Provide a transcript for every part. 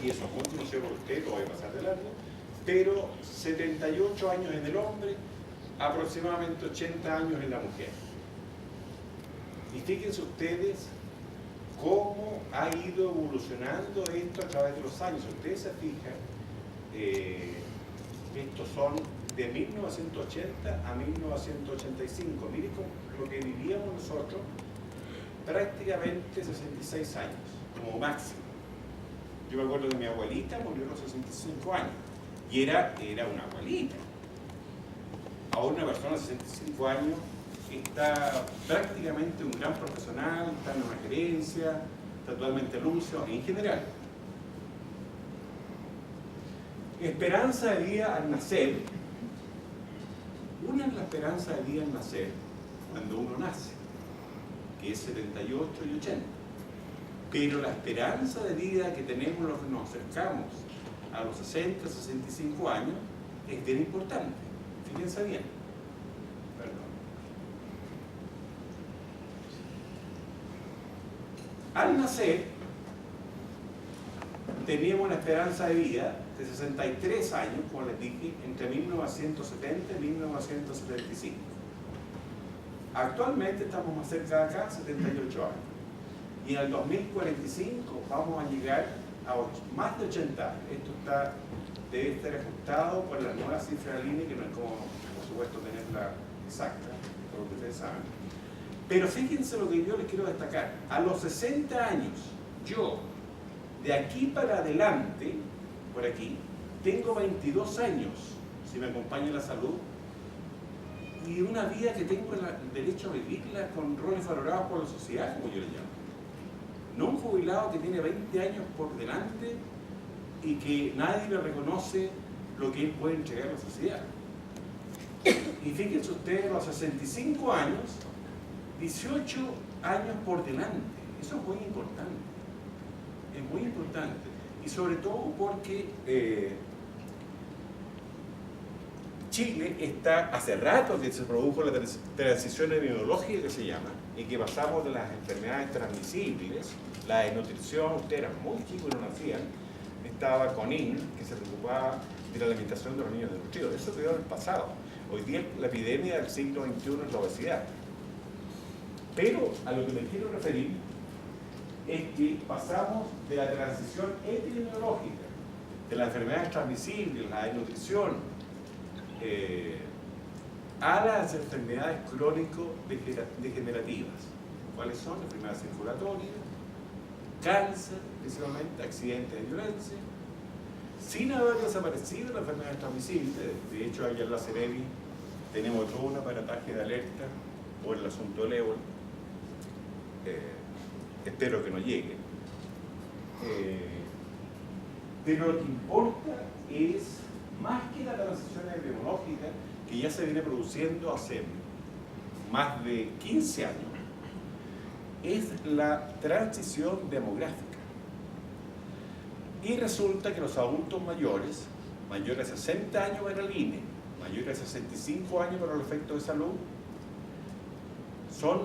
y eso es muy conocido por usted, lo voy a pasar de largo, pero 78 años en el hombre, aproximadamente 80 años en la mujer. Y fíjense ustedes cómo ha ido evolucionando esto a través de los años. Ustedes se fijan, estos son de 1980 a 1985. Miren lo que vivíamos nosotros, prácticamente 66 años, como máximo. Yo me acuerdo que mi abuelita murió a los 65 años, y era una abuelita. Ahora una persona de 65 años está prácticamente un gran profesional, está en una gerencia, está totalmente lúcido, en general. Esperanza de vida al nacer. Una es la esperanza de vida al nacer cuando uno nace, que es 78 y 80. Pero la esperanza de vida que tenemos los que nos acercamos a los 60, 65 años es bien importante. Fíjense bien. Perdón. Al nacer, teníamos una esperanza de vida de 63 años, como les dije, entre 1970 y 1975. Actualmente estamos más cerca de acá, 78 años. Y en el 2045 vamos a llegar a más de 80 años. Esto debe estar ajustado por la nueva cifra de línea, que no es como, por supuesto, tenerla exacta, por lo que ustedes saben. Pero fíjense lo que yo les quiero destacar. A los 60 años, yo, de aquí para adelante, por aquí, tengo 22 años, si me acompaña la salud, y una vida que tengo el derecho a vivirla con roles valorados por la sociedad, como yo le llamo. No un jubilado que tiene 20 años por delante y que nadie le reconoce lo que él puede entregar a la sociedad. Y fíjense ustedes, a los 65 años, 18 años por delante. Eso es muy importante. Es muy importante. Y sobre todo porque Chile está, hace rato que se produjo la transición epidemiológica que se llama, y que pasamos de las enfermedades transmisibles, la desnutrición. Ustedes eran muy chicos y no nacían. Estaba CONIN, que se preocupaba de la alimentación de los niños desnutridos. Eso quedó en el pasado. Hoy día la epidemia del siglo XXI es la obesidad. Pero a lo que me quiero referir es que pasamos de la transición epidemiológica, de las enfermedades transmisibles, la desnutrición, a las enfermedades crónico-degenerativas. ¿Cuáles son? Enfermedades circulatorias, cáncer, principalmente, accidentes de violencia, sin haber desaparecido las enfermedades transmisibles. De hecho, allá en la Ceremi tenemos todo un aparataje de alerta por el asunto del ébola. Espero que no llegue. Pero lo que importa es, más que la transición epidemiológica, que ya se viene produciendo hace más de 15 años, es la transición demográfica. Y resulta que los adultos mayores, mayores de 60 años para el INE, mayores de 65 años para los efectos de salud, son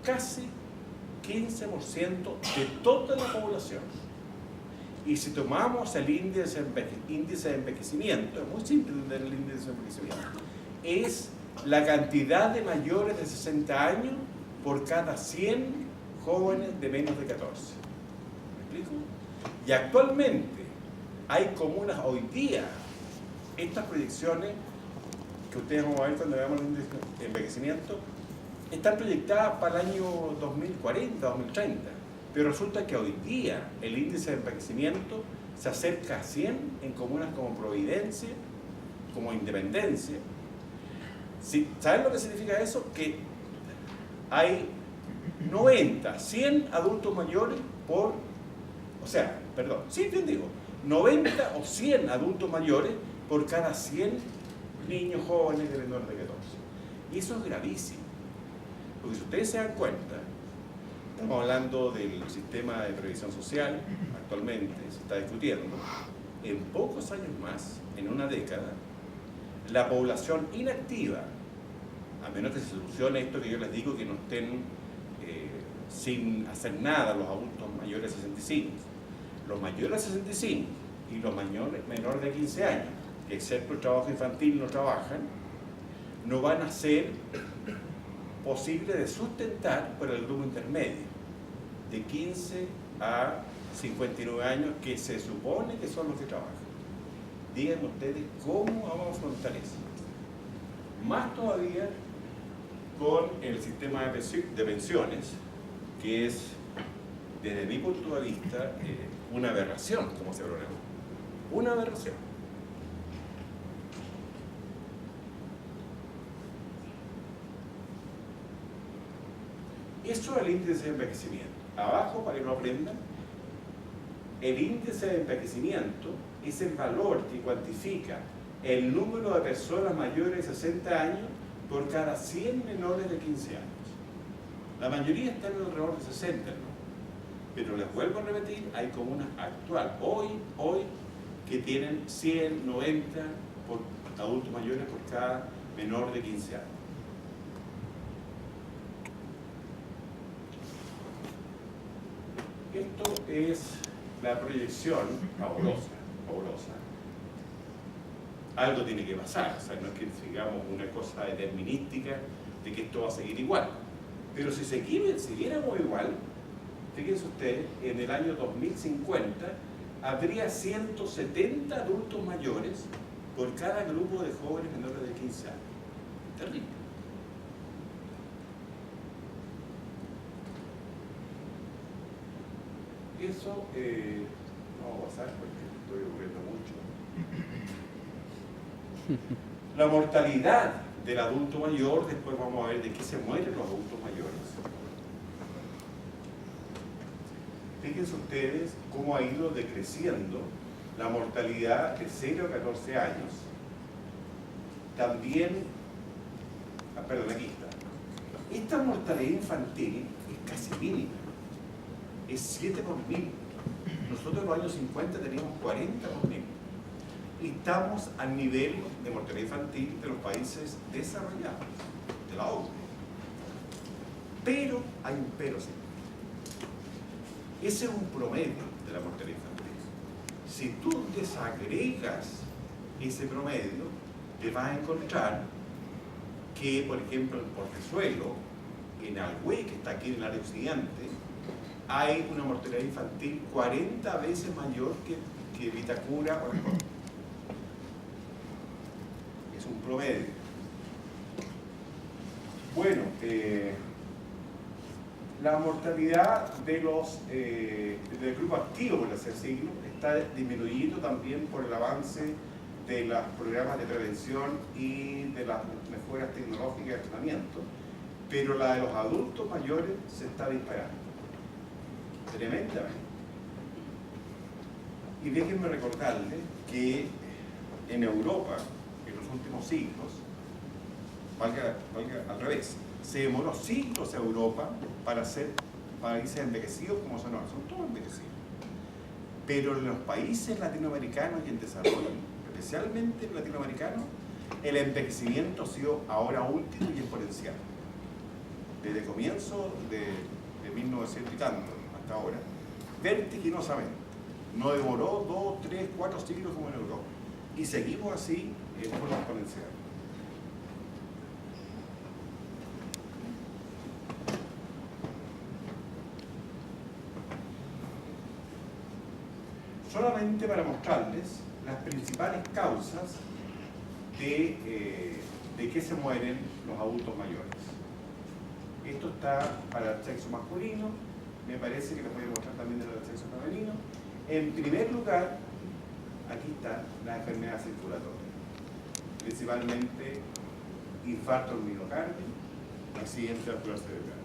casi 15% de toda la población. Y si tomamos el índice de envejecimiento, es muy simple entender el índice de envejecimiento, es la cantidad de mayores de 60 años por cada 100 jóvenes de menos de 14. ¿Me explico? Y actualmente hay comunas hoy día, estas proyecciones que ustedes van a ver cuando veamos el índice de envejecimiento, están proyectadas para el año 2040, 2030. Pero resulta que hoy día el índice de envejecimiento se acerca a 100 en comunas como Providencia, como Independencia. ¿Saben lo que significa eso? Que hay 90, 100 adultos mayores por... O sea, perdón, sí te digo, 90 o 100 adultos mayores por cada 100 niños jóvenes de menor de 14. Y eso es gravísimo. Porque si ustedes se dan cuenta, estamos hablando del sistema de previsión social, actualmente se está discutiendo, en pocos años más, en una década, la población inactiva, a menos que se solucione esto que yo les digo, que no estén sin hacer nada los adultos mayores de 65, los mayores de 65 y los menores de 15 años, que excepto el trabajo infantil no trabajan, no van a ser posibles de sustentar por el grupo intermedio, de 15 a 59 años, que se supone que son los que trabajan. Díganme ustedes cómo vamos a afrontar eso. Más todavía con el sistema de pensiones, que es, desde mi punto de vista, una aberración, como se programa. Una aberración. Eso es el índice de envejecimiento. Abajo, para que lo aprendan, el índice de envejecimiento es el valor que cuantifica el número de personas mayores de 60 años por cada 100 menores de 15 años. La mayoría están alrededor de 60, ¿no? Pero les vuelvo a repetir, hay comunas actuales, hoy, que tienen 100, 90 por adultos mayores por cada menor de 15 años. Esto es la proyección fabulosa. Algo tiene que pasar, o sea, no es que sigamos una cosa determinística de que esto va a seguir igual. Pero si siguiéramos igual, fíjense ustedes, en el año 2050 habría 170 adultos mayores por cada grupo de jóvenes menores de 15 años. Terrible. Eso no va a pasar porque estoy aburriendo mucho. La mortalidad del adulto mayor, después vamos a ver de qué se mueren los adultos mayores. Fíjense ustedes cómo ha ido decreciendo la mortalidad de 0 a 14 años. También, aquí está. Esta mortalidad infantil es casi mínima. Es 7 por 1000. Nosotros en los años 50 teníamos 40 por 1000. Y estamos al nivel de mortalidad infantil de los países desarrollados, de la OCDE. Pero hay un pero, sí. Ese es un promedio de la mortalidad infantil. Si tú desagregas ese promedio, te vas a encontrar que, por ejemplo, en Portezuelo, en Alhué, que está aquí en el área occidente, hay una mortalidad infantil 40 veces mayor que Vitacura o Alcoy. Es un promedio. Bueno, la mortalidad de del grupo activo, por así decirlo, está disminuyendo también por el avance de los programas de prevención y de las mejoras tecnológicas de tratamiento, pero la de los adultos mayores se está disparando tremendamente. Y déjenme recordarles que en Europa, en los últimos siglos, valga al revés, se demoró siglos Europa para ser países envejecidos como son ahora, son todos envejecidos. Pero en los países latinoamericanos y en desarrollo, especialmente en latinoamericanos, el envejecimiento ha sido ahora último y exponencial. Desde comienzo de 1900 y tanto hasta ahora, vertiginosamente. No demoró 2, 3, 4 siglos como en Europa. Y seguimos así en forma exponencial. Solamente para mostrarles las principales causas de que se mueren los adultos mayores. Esto está para el sexo masculino, me parece que les voy a mostrar también del sexo femenino. En primer lugar, aquí está la enfermedad circulatoria, principalmente infarto al miocardio, accidente vascular cerebral.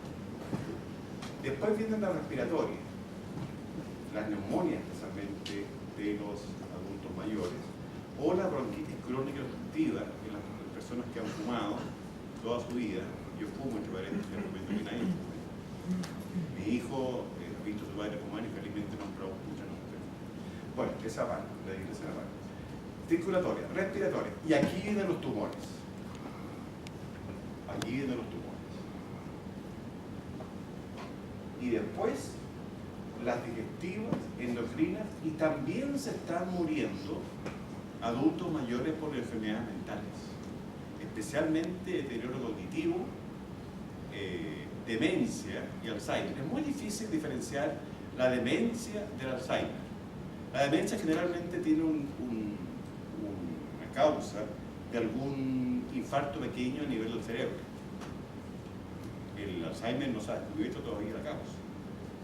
Después vienen las respiratorias, las neumonias especialmente de los adultos mayores, o la bronquitis crónica obstructiva en las personas que han fumado toda su vida. Yo fumo, entre paréntesis, les recomiendo que nadie fume. Mi hijo ha visto a su padre fumar y felizmente no ha comprado mucha nunca. Bueno, esa parte, la iglesia parte. Circulatoria, respiratoria. Y aquí vienen los tumores. Aquí vienen los tumores. Y después, las digestivas, endocrinas también se están muriendo adultos mayores por enfermedades mentales, especialmente deterioro cognitivo, demencia y Alzheimer. Es muy difícil diferenciar la demencia del Alzheimer. La demencia generalmente tiene una causa de algún infarto pequeño a nivel del cerebro. El Alzheimer no se ha descubierto todavía la causa.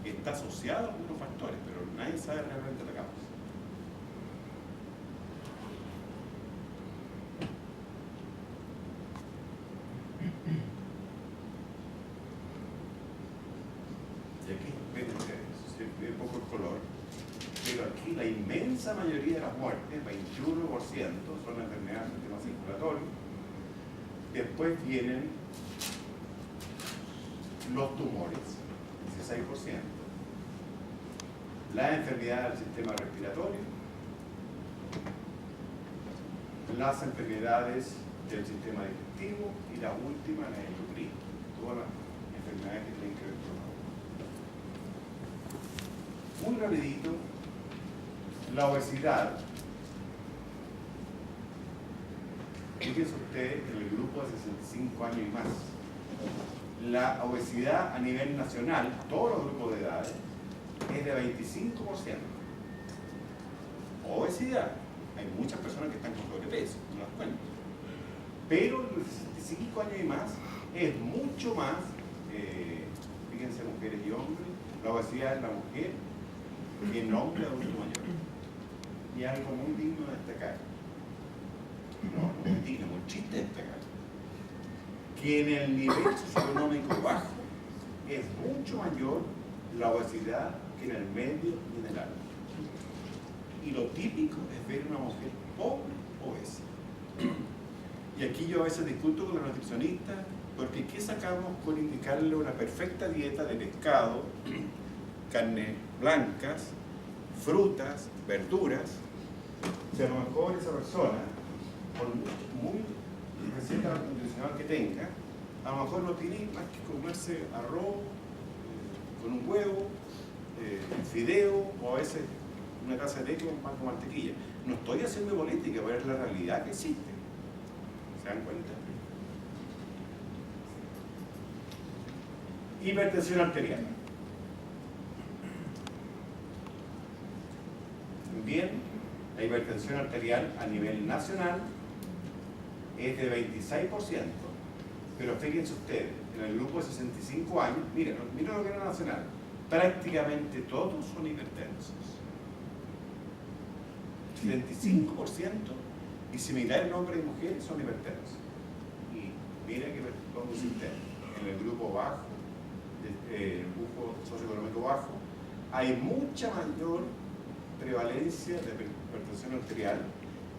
Está asociado a algunos factores, pero nadie sabe realmente la causa. Y aquí ven ustedes, se ve poco el color, pero aquí la inmensa mayoría de las muertes, 21%, son enfermedades del sistema circulatorio. Después vienen los tumores, 16%, las enfermedades del sistema respiratorio, las enfermedades del sistema digestivo y la última, la endocrina, todas las enfermedades que tienen que ver con la. Muy rapidito, la obesidad. Fíjense ustedes en el grupo de 65 años y más. La obesidad a nivel nacional, todos los grupos de edades, es de 25%. Obesidad. Hay muchas personas que están con sobrepeso, no las cuento. Pero los 65 años y más es mucho más, fíjense, mujeres y hombres, la obesidad en la mujer que en hombre adulto mayor. Y algo muy digno de destacar. No muy digno, muy chiste destacar. Que en el nivel socioeconómico bajo es mucho mayor la obesidad que en el medio y en el alto. Y lo típico es ver una mujer pobre obesa. Y aquí yo a veces discuto con los nutricionistas, porque ¿qué sacamos con indicarle una perfecta dieta de pescado, carnes blancas, frutas, verduras? Si a lo mejor esa persona, por muy receta nutricional que tenga, a lo mejor no tiene más que comerse arroz con un huevo, fideo, o a veces una taza de leche con pan con mantequilla. No estoy haciendo política, pero es la realidad que existe. ¿Se dan cuenta? Hipertensión arterial. También la hipertensión arterial a nivel nacional es de 26%. Pero fíjense ustedes, en el grupo de 65 años, miren lo que era nacional, prácticamente todos son hipertensos. 75% y similar en hombres y mujeres son hipertensos. Y mira que pongo en el grupo bajo, el grupo socioeconómico bajo, hay mucha mayor prevalencia de hipertensión arterial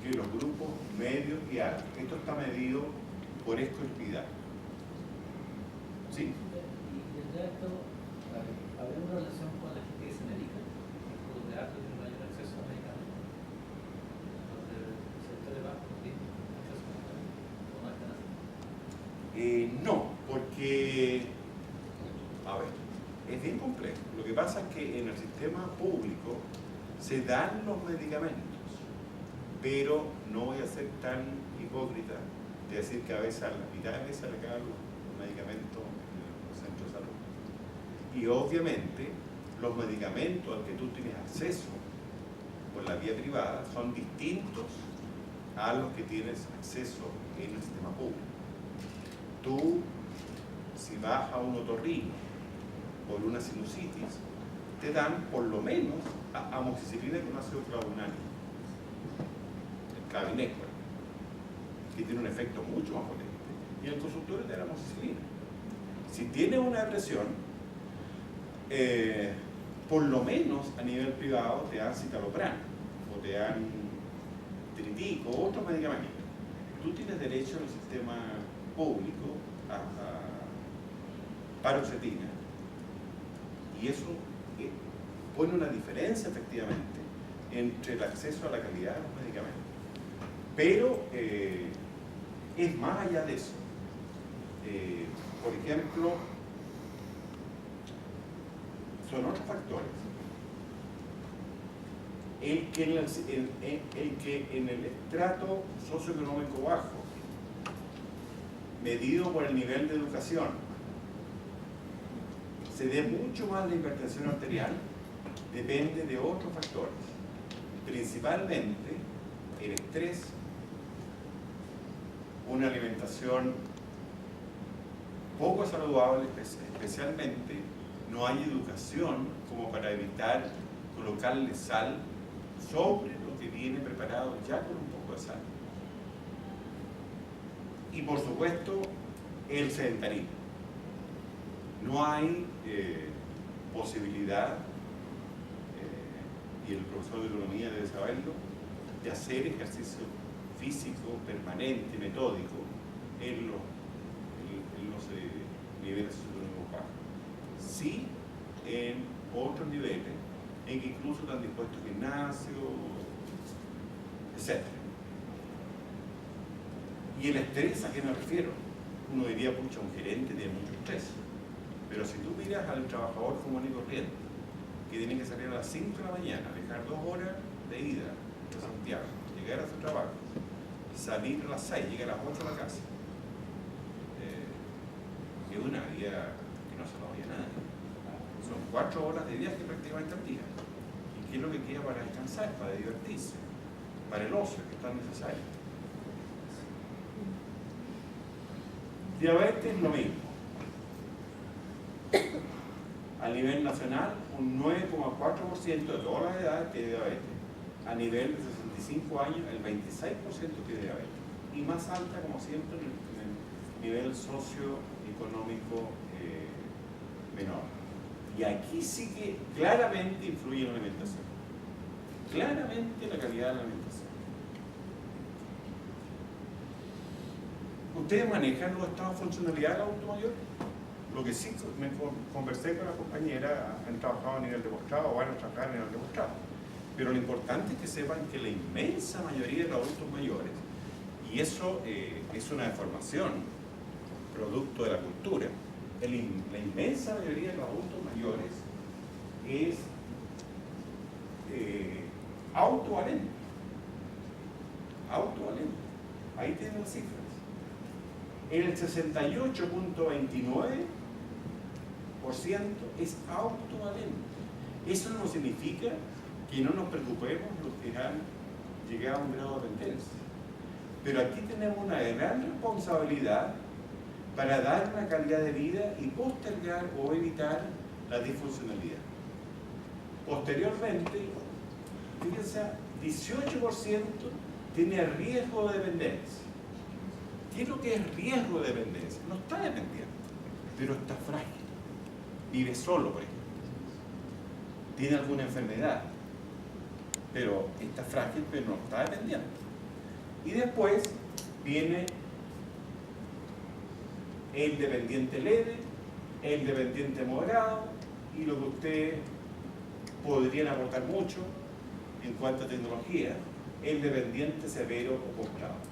que los grupos medios y altos. Esto está medido por escolpidad. ¿Sí? ¿Y el resto, habrá una relación con la gente que se medica? ¿Los de alto tienen mayor acceso a medicamentos? ¿Los del sector de bajo tienen acceso a medicamentos? ¿O no están así? No, porque, a ver, es bien complejo. Lo que pasa es que en el sistema público se dan los medicamentos, pero no voy a ser tan hipócrita de decir que a veces a la mitad de veces le caen los medicamentos en los centros de salud. Y obviamente los medicamentos al que tú tienes acceso por la vía privada son distintos a los que tienes acceso en el sistema público. Tú, si vas a un otorrino por una sinusitis, te dan por lo menos amoxicilina con ácido clavulónico, el Cabinequar, que tiene un efecto mucho más potente. Y el consultorio te da amoxicilina. Si tienes una depresión, por lo menos a nivel privado te dan citalopram o te dan tritico o otros medicamentos. Tú tienes derecho en el sistema público a paroxetina, y eso pone una diferencia efectivamente entre el acceso a la calidad de los medicamentos. Pero es más allá de eso. Por ejemplo, son otros factores. el que en el estrato socioeconómico bajo, medido por el nivel de educación, se dé mucho más la hipertensión arterial, depende de otros factores, principalmente el estrés, una alimentación poco saludable, especialmente no hay educación como para evitar colocarle sal sobre lo que viene preparado ya con un poco de sal. Y por supuesto, el sedentarismo. No hay posibilidad, y el profesor de economía debe saberlo, de hacer ejercicio físico permanente, metódico, en los niveles socioeconómicos bajos. Sí, en otros niveles, en que incluso están dispuestos gimnasio, etc. Y el estrés, ¿a qué me refiero? Uno diría, pucha, un gerente tiene mucho estrés. Pero si tú miras al trabajador común y corriente, que tiene que salir a las 5 de la mañana, dejar 2 horas de ida de Santiago, llegar a su trabajo, salir a las 6, llegar a las 8 a la casa, es una vida que no se lo vaya a nadie. Son 4 horas de viaje prácticamente al día. ¿Y qué es lo que queda para descansar, para divertirse, para el ocio que es tan necesario? Diabetes, lo mismo. A nivel nacional, un 9,4% de todas las edades tiene diabetes. A nivel de 65 años, el 26% tiene diabetes. Y más alta, como siempre, en el nivel socioeconómico menor. Y aquí sí que claramente influye la alimentación. Claramente la calidad de la alimentación. ¿Ustedes manejan los estados de funcionalidad del adulto mayor? Lo que sí, me conversé con la compañera, han trabajado a nivel demostrado o van a trabajar a nivel demostrado. Pero lo importante es que sepan que la inmensa mayoría de los adultos mayores, y eso es una deformación producto de la cultura, la inmensa mayoría de los adultos mayores es autovalente. Autovalente. Ahí tienen las cifras. El 68,29% es autovalente. Eso no significa que no nos preocupemos los que han llegado a un grado de dependencia. Pero aquí tenemos una gran responsabilidad para dar una calidad de vida y postergar o evitar la disfuncionalidad. Posteriormente, fíjense, 18% tiene riesgo de dependencia. ¿Qué es lo que es riesgo de dependencia? No está dependiente, pero está frágil. Vive solo, por ejemplo. Tiene alguna enfermedad, pero está frágil, pero no está dependiente. Y después viene el dependiente leve, el dependiente moderado y lo que ustedes podrían aportar mucho en cuanto a tecnología, el dependiente severo o postrado.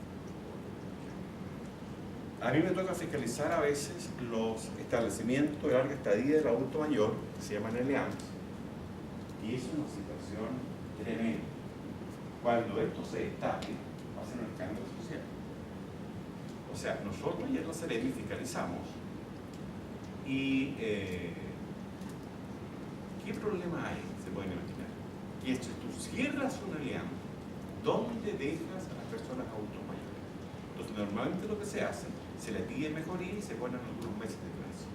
A mí me toca fiscalizar a veces los establecimientos de larga estadía del adulto mayor, que se llaman LEAMS, y es una situación tremenda. Cuando esto se destaque, va a ser un escándalo social. O sea, nosotros ya en la Seremi fiscalizamos y ¿qué problema hay? Se pueden imaginar. Y esto, tú cierras una LEAM, ¿dónde dejas a las personas adultos mayores? Entonces, normalmente lo que se hace, se les pide mejoría y se ponen algunos meses de plazo.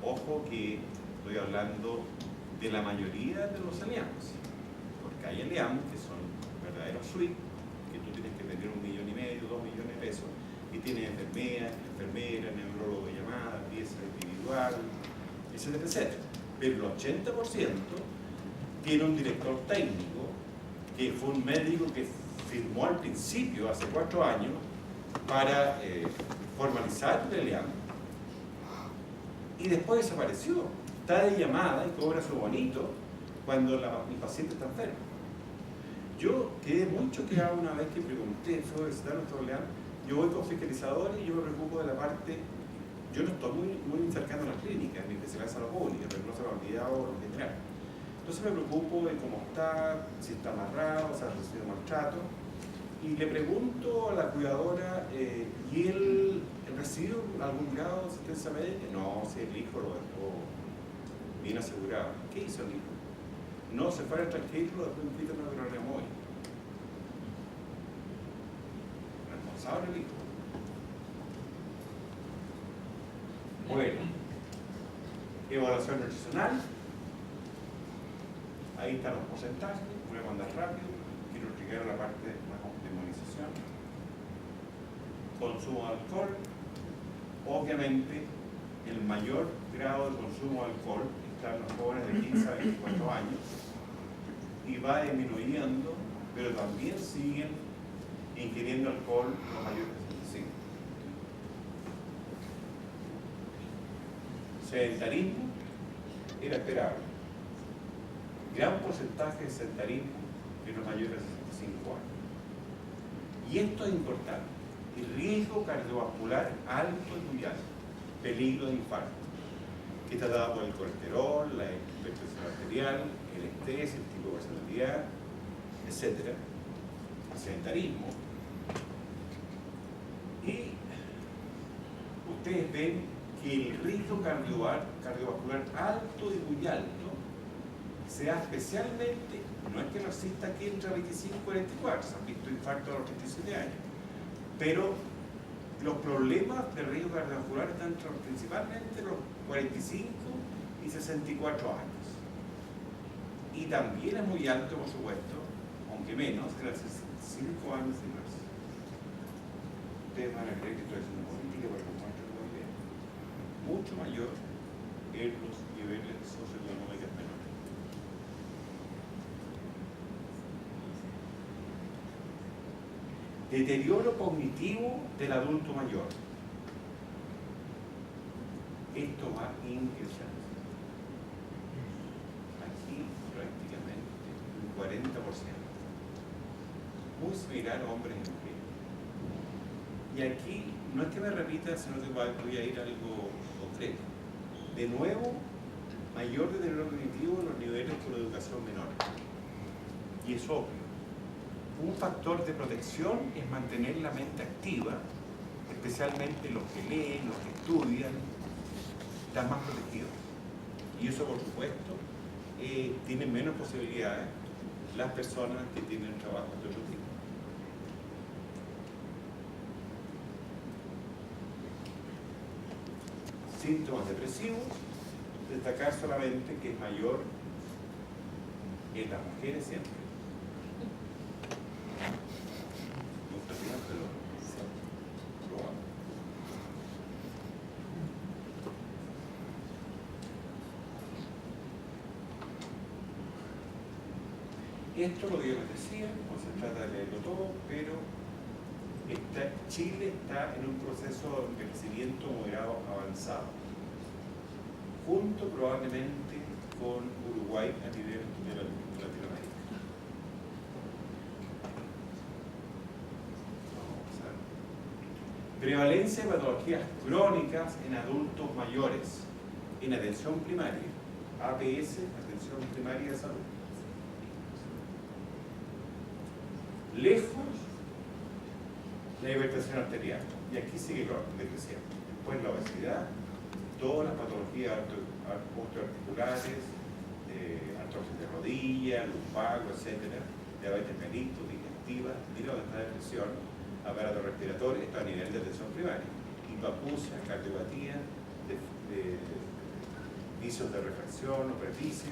Ojo que estoy hablando de la mayoría de los LEAMs, porque hay LEAMs que son verdaderos suites, que tú tienes que meter 1,5 millones, 2 millones de pesos, y tienes enfermera, neurólogo de llamada, pieza individual, etcétera, etcétera. Pero el 80% tiene un director técnico que fue un médico que firmó al principio, hace 4 años, para formalizar el LEAM, y después desapareció. Está de llamada y cobra su bonito cuando el paciente está enfermo. Yo quedé muy choqueado una vez que pregunté sobre visitar nuestro LEAM. Yo voy con fiscalizadores y yo me preocupo de la parte. Yo no estoy muy cercano a las clínicas, ni especialidad de salud pública, pero no se me ha olvidado en general. Entonces me preocupo de cómo está, si está amarrado, si ha recibido maltrato. Y le pregunto a la cuidadora, ¿y él recibe algún grado de asistencia médica? No, si el hijo lo dejó bien asegurado. ¿Qué hizo el hijo? No, se fue al extranjero, después un pito no lo removió. Responsable el hijo. Bueno, evaluación nutricional. Ahí están los porcentajes, voy a mandar rápido, quiero explicar la parte de inmunización. Consumo de alcohol. Obviamente, el mayor grado de consumo de alcohol está en los jóvenes de 15 a 24 años y va disminuyendo, pero también siguen ingiriendo alcohol los mayores de 65. Sedentarismo era esperable. Gran porcentaje de sedentarismo en los mayores de 65 años. Y esto es importante. El riesgo cardiovascular alto y muy alto. Peligro de infarto. Que está dado por el colesterol, la hipertensión arterial, el estrés, el tipo de personalidad, etc. El sedentarismo. Y ustedes ven que el riesgo cardiovascular alto y muy alto se da especialmente, no es que no exista aquí entre 25 y 44, se han visto infartos a los 37 años, pero los problemas de riesgo cardiovascular están principalmente los 45 y 64 años. Y también es muy alto, por supuesto, aunque menos, que los 65 años y más. Ustedes van a creer que estoy haciendo política, pero como muestro muy bien. Mucho mayor en los niveles socioeconómicos menores. Deterioro cognitivo del adulto mayor. Esto va increciendo. Aquí prácticamente un 40%. Muy similar a hombres y mujeres. Y aquí no es que me repita, sino que voy a ir a algo concreto. De nuevo, mayor deterioro cognitivo en los niveles con educación menor. Y es obvio. Un factor de protección es mantener la mente activa, especialmente los que leen, los que estudian, están más protegidos. Y eso, por supuesto, tienen menos posibilidades las personas que tienen trabajos de otro tipo. Síntomas depresivos, destacar solamente que es mayor en las mujeres siempre. Esto lo que yo les decía, no se trata de leerlo todo, pero Chile está en un proceso de envejecimiento moderado avanzado, junto probablemente con Uruguay a nivel de Latinoamérica. Prevalencia de patologías crónicas en adultos mayores, en atención primaria, APS, atención primaria de salud. Lejos, la hipertensión arterial, y aquí sigue decreciendo. Después la obesidad, todas las patologías osteoarticulares, artrosis de rodilla, lumbago, etc., diabetes mellitus, digestiva, mira dónde está la depresión, aparato respiratorio, esto a nivel de atención primaria, hipapusia, cardiopatía, vicios de refracción o preficia,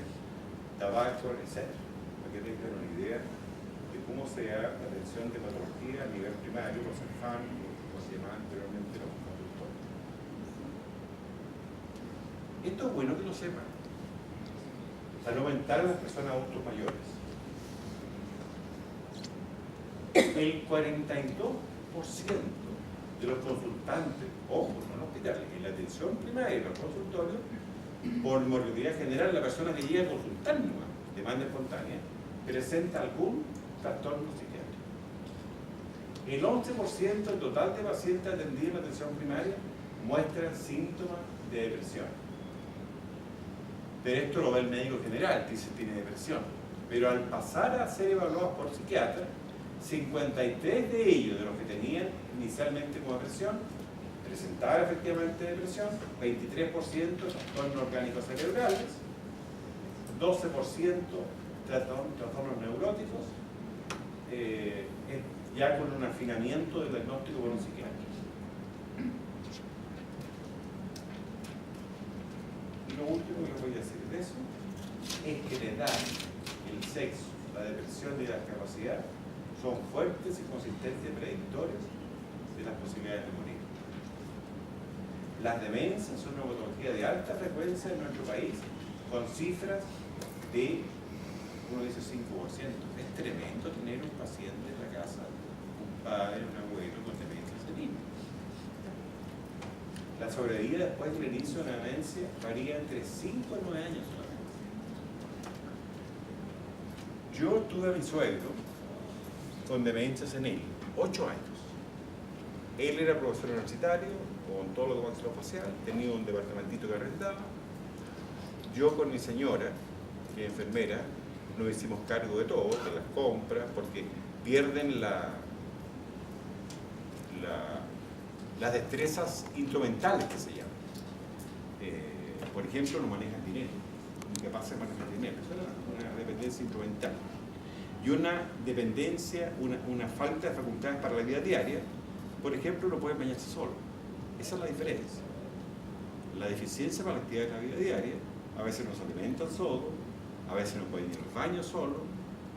tabaco, etc. Para que tengan una idea de cómo se da la atención de patología a nivel primario, los CEFAM, como se llamaban anteriormente los conductores. Esto es bueno que lo sepan, para no aumentar a las personas adultos mayores. El 42% de los consultantes, ojo, no en hospitales, en la atención primaria y los consultorios, por morbilidad general, la persona que llega a consultarnos, demanda espontánea, presenta algún trastorno psiquiátrico. El 11% del total de pacientes atendidos en la atención primaria muestran síntomas de depresión. Pero esto lo ve el médico general, dice tiene depresión. Pero al pasar a ser evaluados por psiquiatras, 53 de ellos, de los que tenían inicialmente como depresión, presentaban efectivamente depresión, 23% trastornos orgánicos cerebrales, 12% trastornos neuróticos, ya con un afinamiento del diagnóstico por un psiquiatra. Y lo último que les voy a decir de eso es que la edad, el sexo, la depresión y la discapacidad son fuertes y consistentes predictores de las posibilidades de morir. Las demencias son una patología de alta frecuencia en nuestro país, con cifras de, uno dice 5%. Es tremendo tener un paciente en la casa, un padre, un abuelo con demencia senil. La sobrevida después del inicio de la demencia varía entre 5 y 9 años solamente. Yo tuve a mi suegro con demencia senil, 8 años. Él era profesor universitario, odontólogo maxilofacial, tenía un departamentito que arrendaba. Yo con mi señora, que es enfermera, nos hicimos cargo de todo, de las compras, porque pierden las destrezas instrumentales que se llaman. Por ejemplo, no manejan dinero, incapaz de manejar dinero. Eso era una dependencia instrumental. Y una dependencia, una falta de facultades para la vida diaria. Por ejemplo, no pueden bañarse solo. Esa es la diferencia. La deficiencia para la actividad de la vida diaria, a veces no se alimentan solos, a veces no pueden ir al baño solos,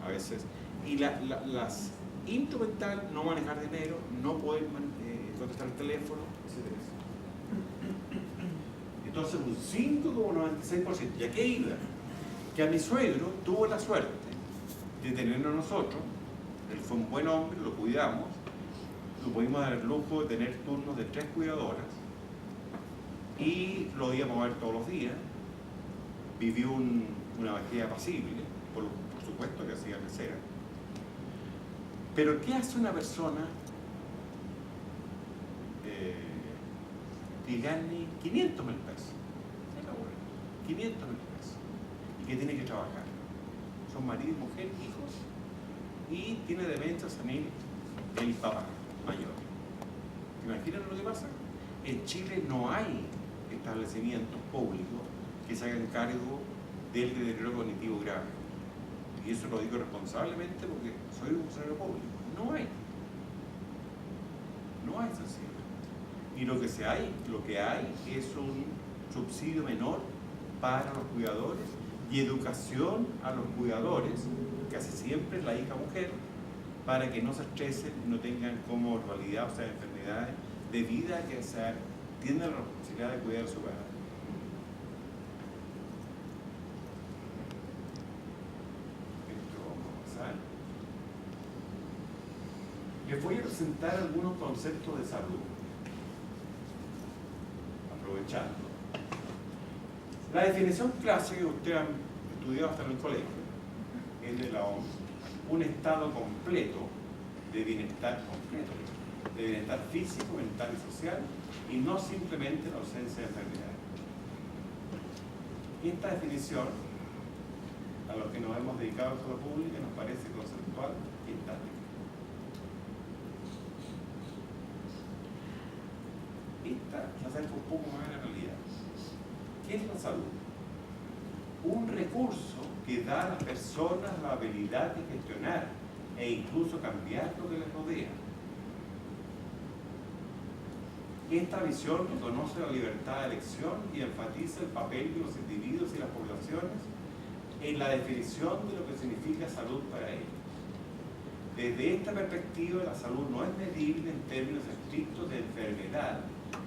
a veces... Y las instrumental, no manejar dinero, no poder contestar el teléfono, etc. Entonces, un 5,96%. ¿Y a qué iba? Que a mi suegro tuvo la suerte de tenernos nosotros. Él fue un buen hombre, lo cuidamos, lo pudimos dar el lujo de tener turnos de 3 cuidadoras y lo íbamos a ver todos los días. Vivió una vejez apacible, por supuesto que hacía mesera. Pero ¿qué hace una persona que gane 500.000 pesos? 500.000 pesos. Y que tiene que trabajar. Son marido, mujer, hijos. Y tiene demencia senil el papá mayor. ¿Imaginan lo que pasa? En Chile no hay establecimientos públicos que se hagan cargo del deterioro cognitivo grave. Y eso lo digo responsablemente porque soy un funcionario público. No hay. No hay sencillo. Y lo que hay es un subsidio menor para los cuidadores y educación a los cuidadores, casi siempre la hija mujer, para que no se estresen, no tengan comorbilidad, o sea, enfermedades debido a que tienen la responsabilidad de cuidar a su padre. Les voy a presentar algunos conceptos de salud, aprovechando. La definición clásica que ustedes han estudiado hasta en el colegio es de la OMS, un estado completo de bienestar físico, mental y social, y no simplemente la ausencia de enfermedades. Y esta definición, a los que nos hemos dedicado a la salud pública, nos parece conceptual y estática. Esta se acerca un poco más a la realidad. ¿Qué es la salud? Un recurso que da a las personas la habilidad de gestionar e incluso cambiar lo que les rodea. Esta visión reconoce la libertad de elección y enfatiza el papel de los individuos y las poblaciones en la definición de lo que significa salud para ellos. Desde esta perspectiva, la salud no es medible en términos estrictos de enfermedad.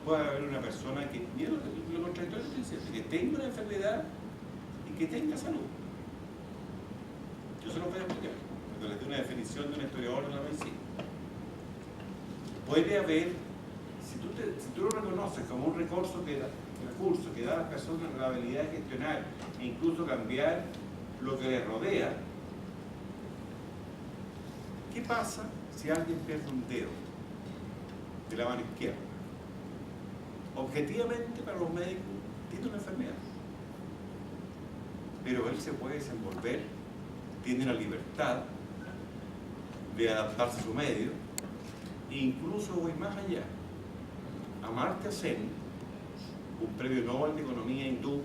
Puede haber una persona que, mira lo contradictorio que tenga una enfermedad y que tenga salud. Yo se lo voy a explicar, cuando les doy una definición de un historiador de la medicina. Puede haber, si tú lo reconoces como un recurso que da a las personas la habilidad de gestionar e incluso cambiar lo que les rodea, ¿qué pasa si alguien pierde un dedo de la mano izquierda? Objetivamente, para los médicos, tiene una enfermedad. pero él se puede desenvolver, tiene la libertad de adaptarse a su medio, e incluso voy más allá. Amartya Sen, un premio Nobel de Economía hindú,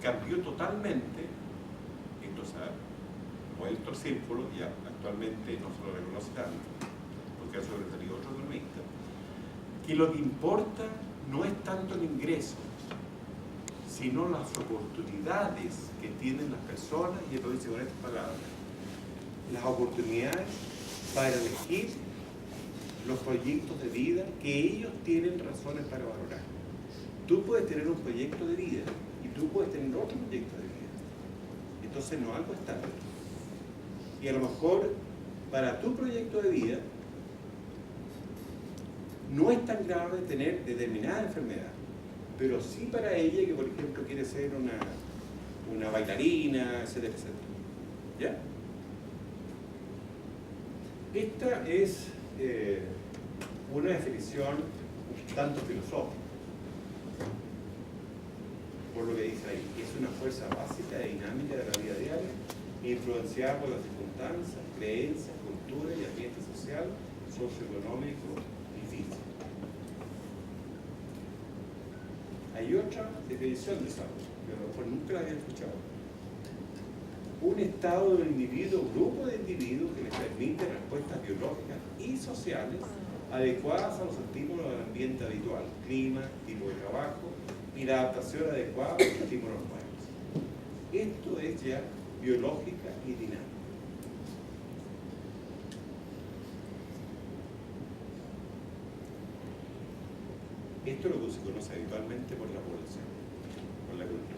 cambió totalmente, entonces ha vuelto al círculo y actualmente no se lo reconoce tanto, porque ha sobresalido otro economista, que lo que importa no es tanto el ingreso, sino las oportunidades que tienen las personas, y lo dice con estas palabras, las oportunidades para elegir los proyectos de vida que ellos tienen razones para valorar. Tú puedes tener un proyecto de vida y tú puedes tener otro proyecto de vida. Entonces no algo estable. Y a lo mejor para tu proyecto de vida no es tan grave tener determinada enfermedad, pero sí para ella que, por ejemplo, quiere ser una bailarina, etcétera, etcétera. ¿Ya? Esta es una definición un tanto filosófica, por lo que dice ahí. Es una fuerza básica e dinámica de la vida diaria, influenciada por las circunstancias, creencias, cultura y ambiente social, socioeconómico y físico. Hay otra definición de salud, que a lo mejor nunca la había escuchado. Un estado del individuo, grupo de individuos que les permite respuestas biológicas y sociales adecuadas a los estímulos del ambiente habitual, clima, tipo de trabajo y la adaptación adecuada a los estímulos nuevos. Esto es ya biológica y dinámica. Esto es lo que se conoce habitualmente por la población, por la cultura.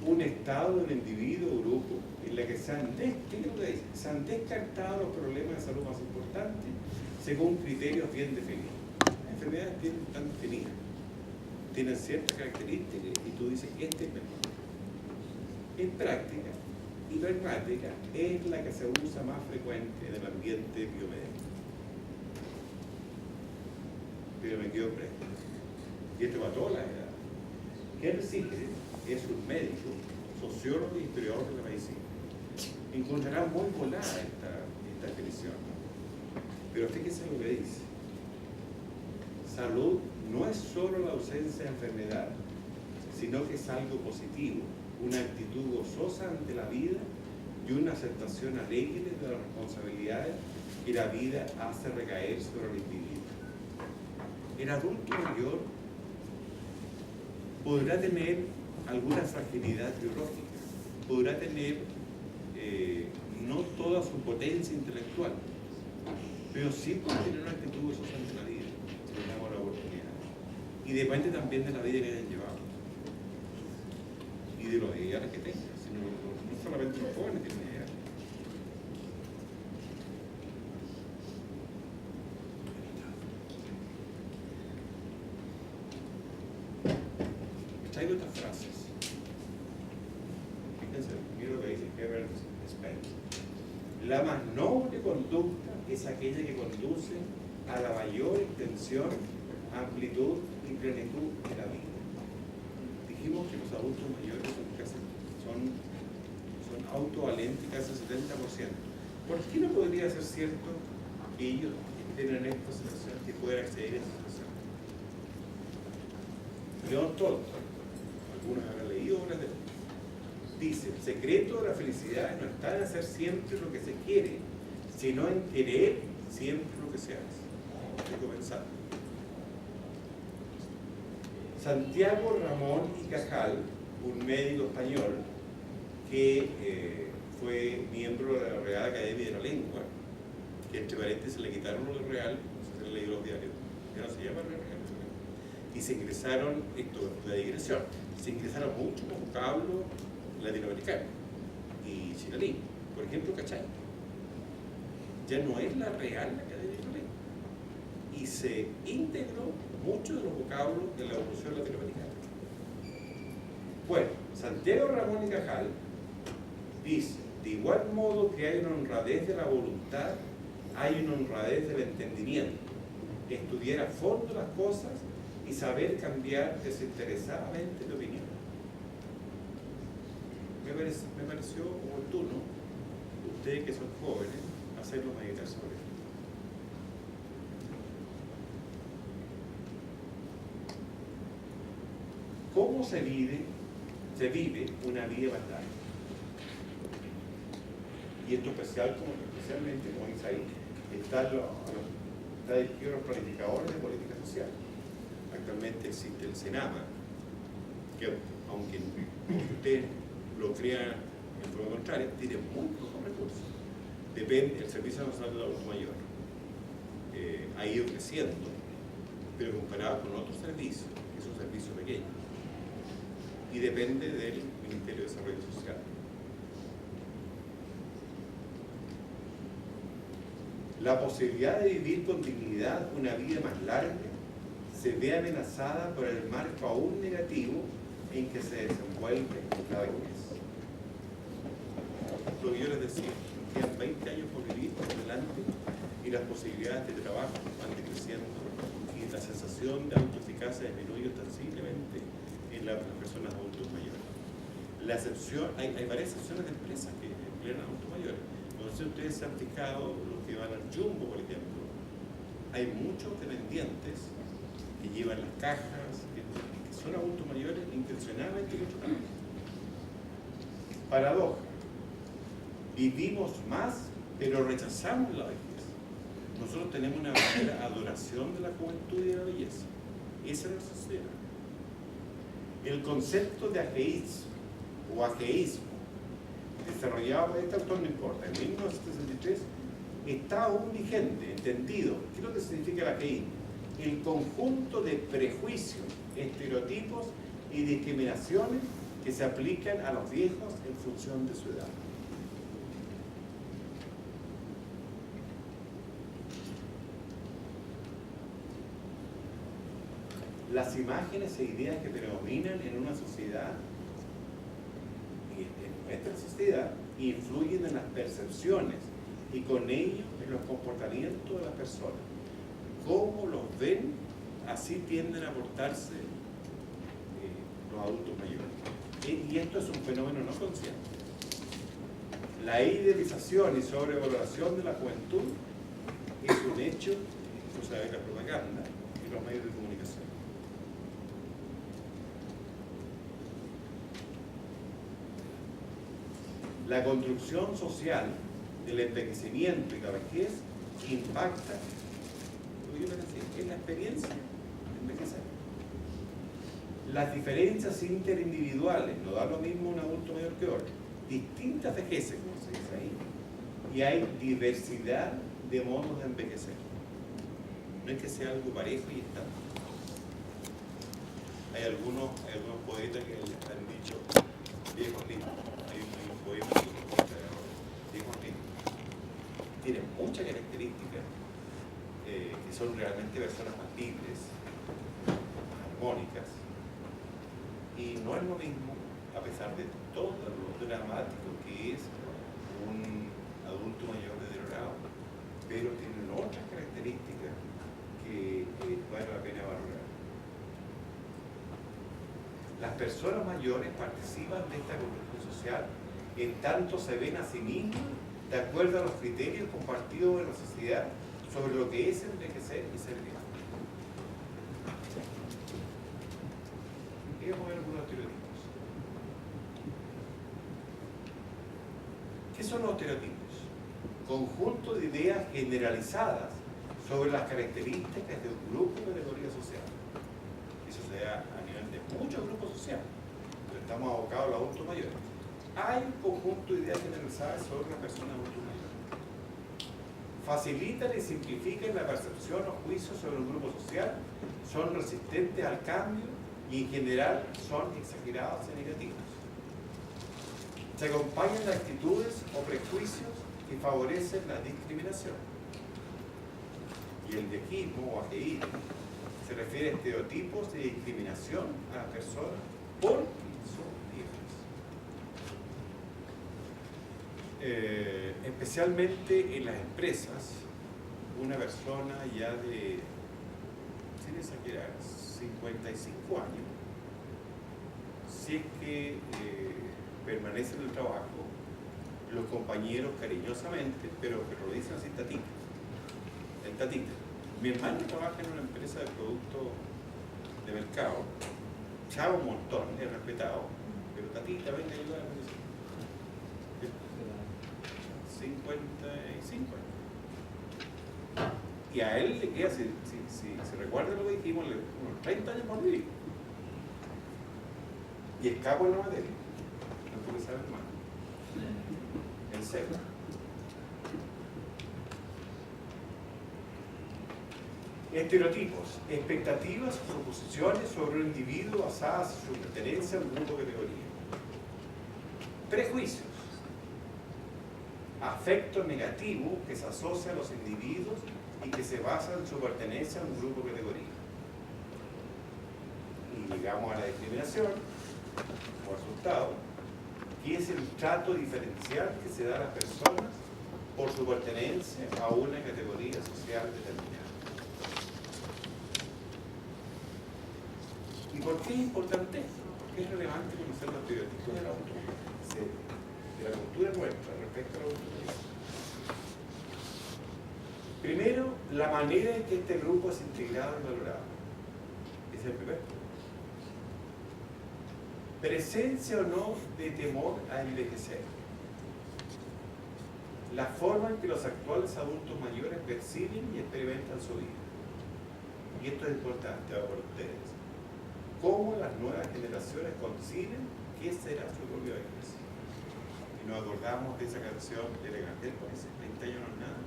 Un estado del individuo o grupo en la que se han descartado los problemas de salud más importantes según criterios bien definidos. Las enfermedades están definidas, tienen ciertas características y tú dices, este es mejor. En práctica y pragmática es la que se usa más frecuente en el ambiente biomédico. Pero me quedo presto. Y esto va a todas las edades. Henry Sigrid es un médico, sociólogo y historiador de la medicina. Encontrará muy volada esta definición. Pero fíjense lo que dice. Salud no es solo la ausencia de enfermedad, sino que es algo positivo, una actitud gozosa ante la vida y una aceptación alegre de las responsabilidades que la vida hace recaer sobre el individuo. El adulto mayor podrá tener alguna fragilidad biológica, podrá tener no toda su potencia intelectual, pero sí puede tener una actitud gozosa ante la vida, si le damos la oportunidad. Y depende también de la vida que hayan llevado y de los ideales que tengan, sino no solamente los jóvenes tienen ideales. Traigo estas frases. Fíjense, mira lo que dice Herbert Spencer. La más noble conducta es aquella que conduce a la mayor extensión, amplitud y plenitud de la vida. Dijimos que los adultos mayores son autovalentes casi 70%. ¿Por qué no podría ser cierto que ellos estén en esta situación, que puedan acceder a esta situación? León Tolstoy, algunos habrán leído obras de él, dice: el secreto de la felicidad no está en hacer siempre lo que se quiere, sino en querer siempre lo que se hace. Hay que comenzar. Santiago Ramón y Cajal, un médico español que fue miembro de la Real Academia de la Lengua, que entre paréntesis le quitaron lo de Real, no sé si han leído los diarios, ya no se llama Real, y se ingresaron, esto es una digresión, se ingresaron muchos vocablos latinoamericanos y chilalí, por ejemplo, ¿cachai? Ya no es la Real Academia de la Lengua, y se integró muchos de los vocablos de la evolución latinoamericana. Bueno, Santiago Ramón y Cajal dice: de igual modo que hay una honradez de la voluntad, hay una honradez del entendimiento. Estudiar a fondo las cosas y saber cambiar desinteresadamente de opinión. me pareció oportuno, ustedes que son jóvenes, hacerlos meditar sobre esto. ¿Cómo se vive una vida más larga? Y esto especialmente, como dice ahí, está dirigido a los planificadores de política social. Actualmente existe el Senama, que aunque usted lo crea en forma contraria, tiene muy pocos recursos. Depende, el Servicio Nacional del Adulto Mayor ha ido creciendo, pero comparado con otros servicios, que es un servicio pequeño, y depende del Ministerio de Desarrollo Social. La posibilidad de vivir con dignidad una vida más larga se ve amenazada por el marco aún negativo en que se desenvuelve la vejez. Lo que yo les decía, quedan 20 años por vivir por delante y las posibilidades de trabajo van decreciendo y la sensación de autoeficacia disminuye ostensiblemente en las personas adultos mayores. La excepción, hay varias excepciones de empresas que emplean adultos mayores. No sé si ustedes se han fijado, los que van al Jumbo, por ejemplo, hay muchos dependientes que llevan las cajas, que son adultos mayores intencionalmente que trabajan. Paradoja. Vivimos más, pero rechazamos la vejez. Nosotros tenemos una verdadera adoración de la juventud y de la belleza. Esa es nuestra sociedad. El concepto de ageísmo o ageísmo, desarrollado por este autor, no importa, en 1963, está aún vigente, entendido. ¿Qué es lo que significa el ageísmo? El conjunto de prejuicios, estereotipos y discriminaciones que se aplican a los viejos en función de su edad. Las imágenes e ideas que predominan en una sociedad, en nuestra sociedad, influyen en las percepciones y con ello en los comportamientos de las personas. Cómo los ven, así tienden a portarse los adultos mayores. Y esto es un fenómeno no consciente. La idealización y sobrevaloración de la juventud es un hecho, esto se ve en la propaganda y los medios de comunicación. La construcción social del envejecimiento y la vejez impacta, en la experiencia de envejecer. Las diferencias interindividuales, no da lo mismo un adulto mayor que otro, distintas vejeces, como se dice ahí, y hay diversidad de modos de envejecer. No es que sea algo parejo y estándar. Hay algunos poetas que han dicho viejos lindos. Hay un poema viejos lindos. Tienen muchas características que son realmente personas más libres, armónicas, y no es lo mismo, a pesar de todo lo dramático que es un adulto mayor deteriorado, pero tienen otras características que vale la pena valorar. Las personas mayores participan de esta construcción social, en tanto se ven a sí mismos de acuerdo a los criterios compartidos en la sociedad sobre lo que es envejecer y ser viejo. Vamos a ver algunos estereotipos. ¿Qué son los estereotipos? Conjunto de ideas generalizadas sobre las características de un grupo de categoría social. Eso se da a nivel de muchos grupos sociales, pero estamos abocados a los adultos mayores. Hay un conjunto de ideas generalizadas sobre las personas adultos mayores. Facilitan y simplifican la percepción o juicio sobre un grupo social, son resistentes al cambio y en general son exagerados y negativos. Se acompañan de actitudes o prejuicios que favorecen la discriminación. Y el viejismo o ageísmo se refiere a estereotipos de discriminación a las personas por son viejas. Especialmente en las empresas, una persona ya de, sin exagerar, 55 años, si es que permanece en el trabajo, los compañeros cariñosamente, pero lo dicen así, tatita. El tatita. Mi hermano trabaja en una empresa de productos de mercado, chavo un montón, es respetado, pero tatita, venga a ayudar a la comisión. 55 años. Y a él le queda, si recuerda lo que dijimos, unos 30 años por vivir. Y escapo en la materia. No puede saber más. En serio. Estereotipos, expectativas o proposiciones sobre un individuo basadas en su pertenencia a un grupo de categoría. Prejuicios. Afecto negativo que se asocia a los individuos y que se basa en su pertenencia a un grupo de categoría. Y llegamos a la discriminación, como resultado, que es el trato diferencial que se da a las personas por su pertenencia a una categoría social determinada. ¿Y por qué es importante esto? ¿Por qué es relevante conocer los estereotipos de la cultura nuestra respecto a la cultura? Primero, la manera en que este grupo es integrado y valorado. Es el primer punto. Presencia o no de temor a envejecer. La forma en que los actuales adultos mayores perciben y experimentan su vida. Y esto es importante para ustedes. Cómo las nuevas generaciones conciben qué será su propia vejez. Y nos acordamos de esa canción de Elegante, que dice 20 años no es nada.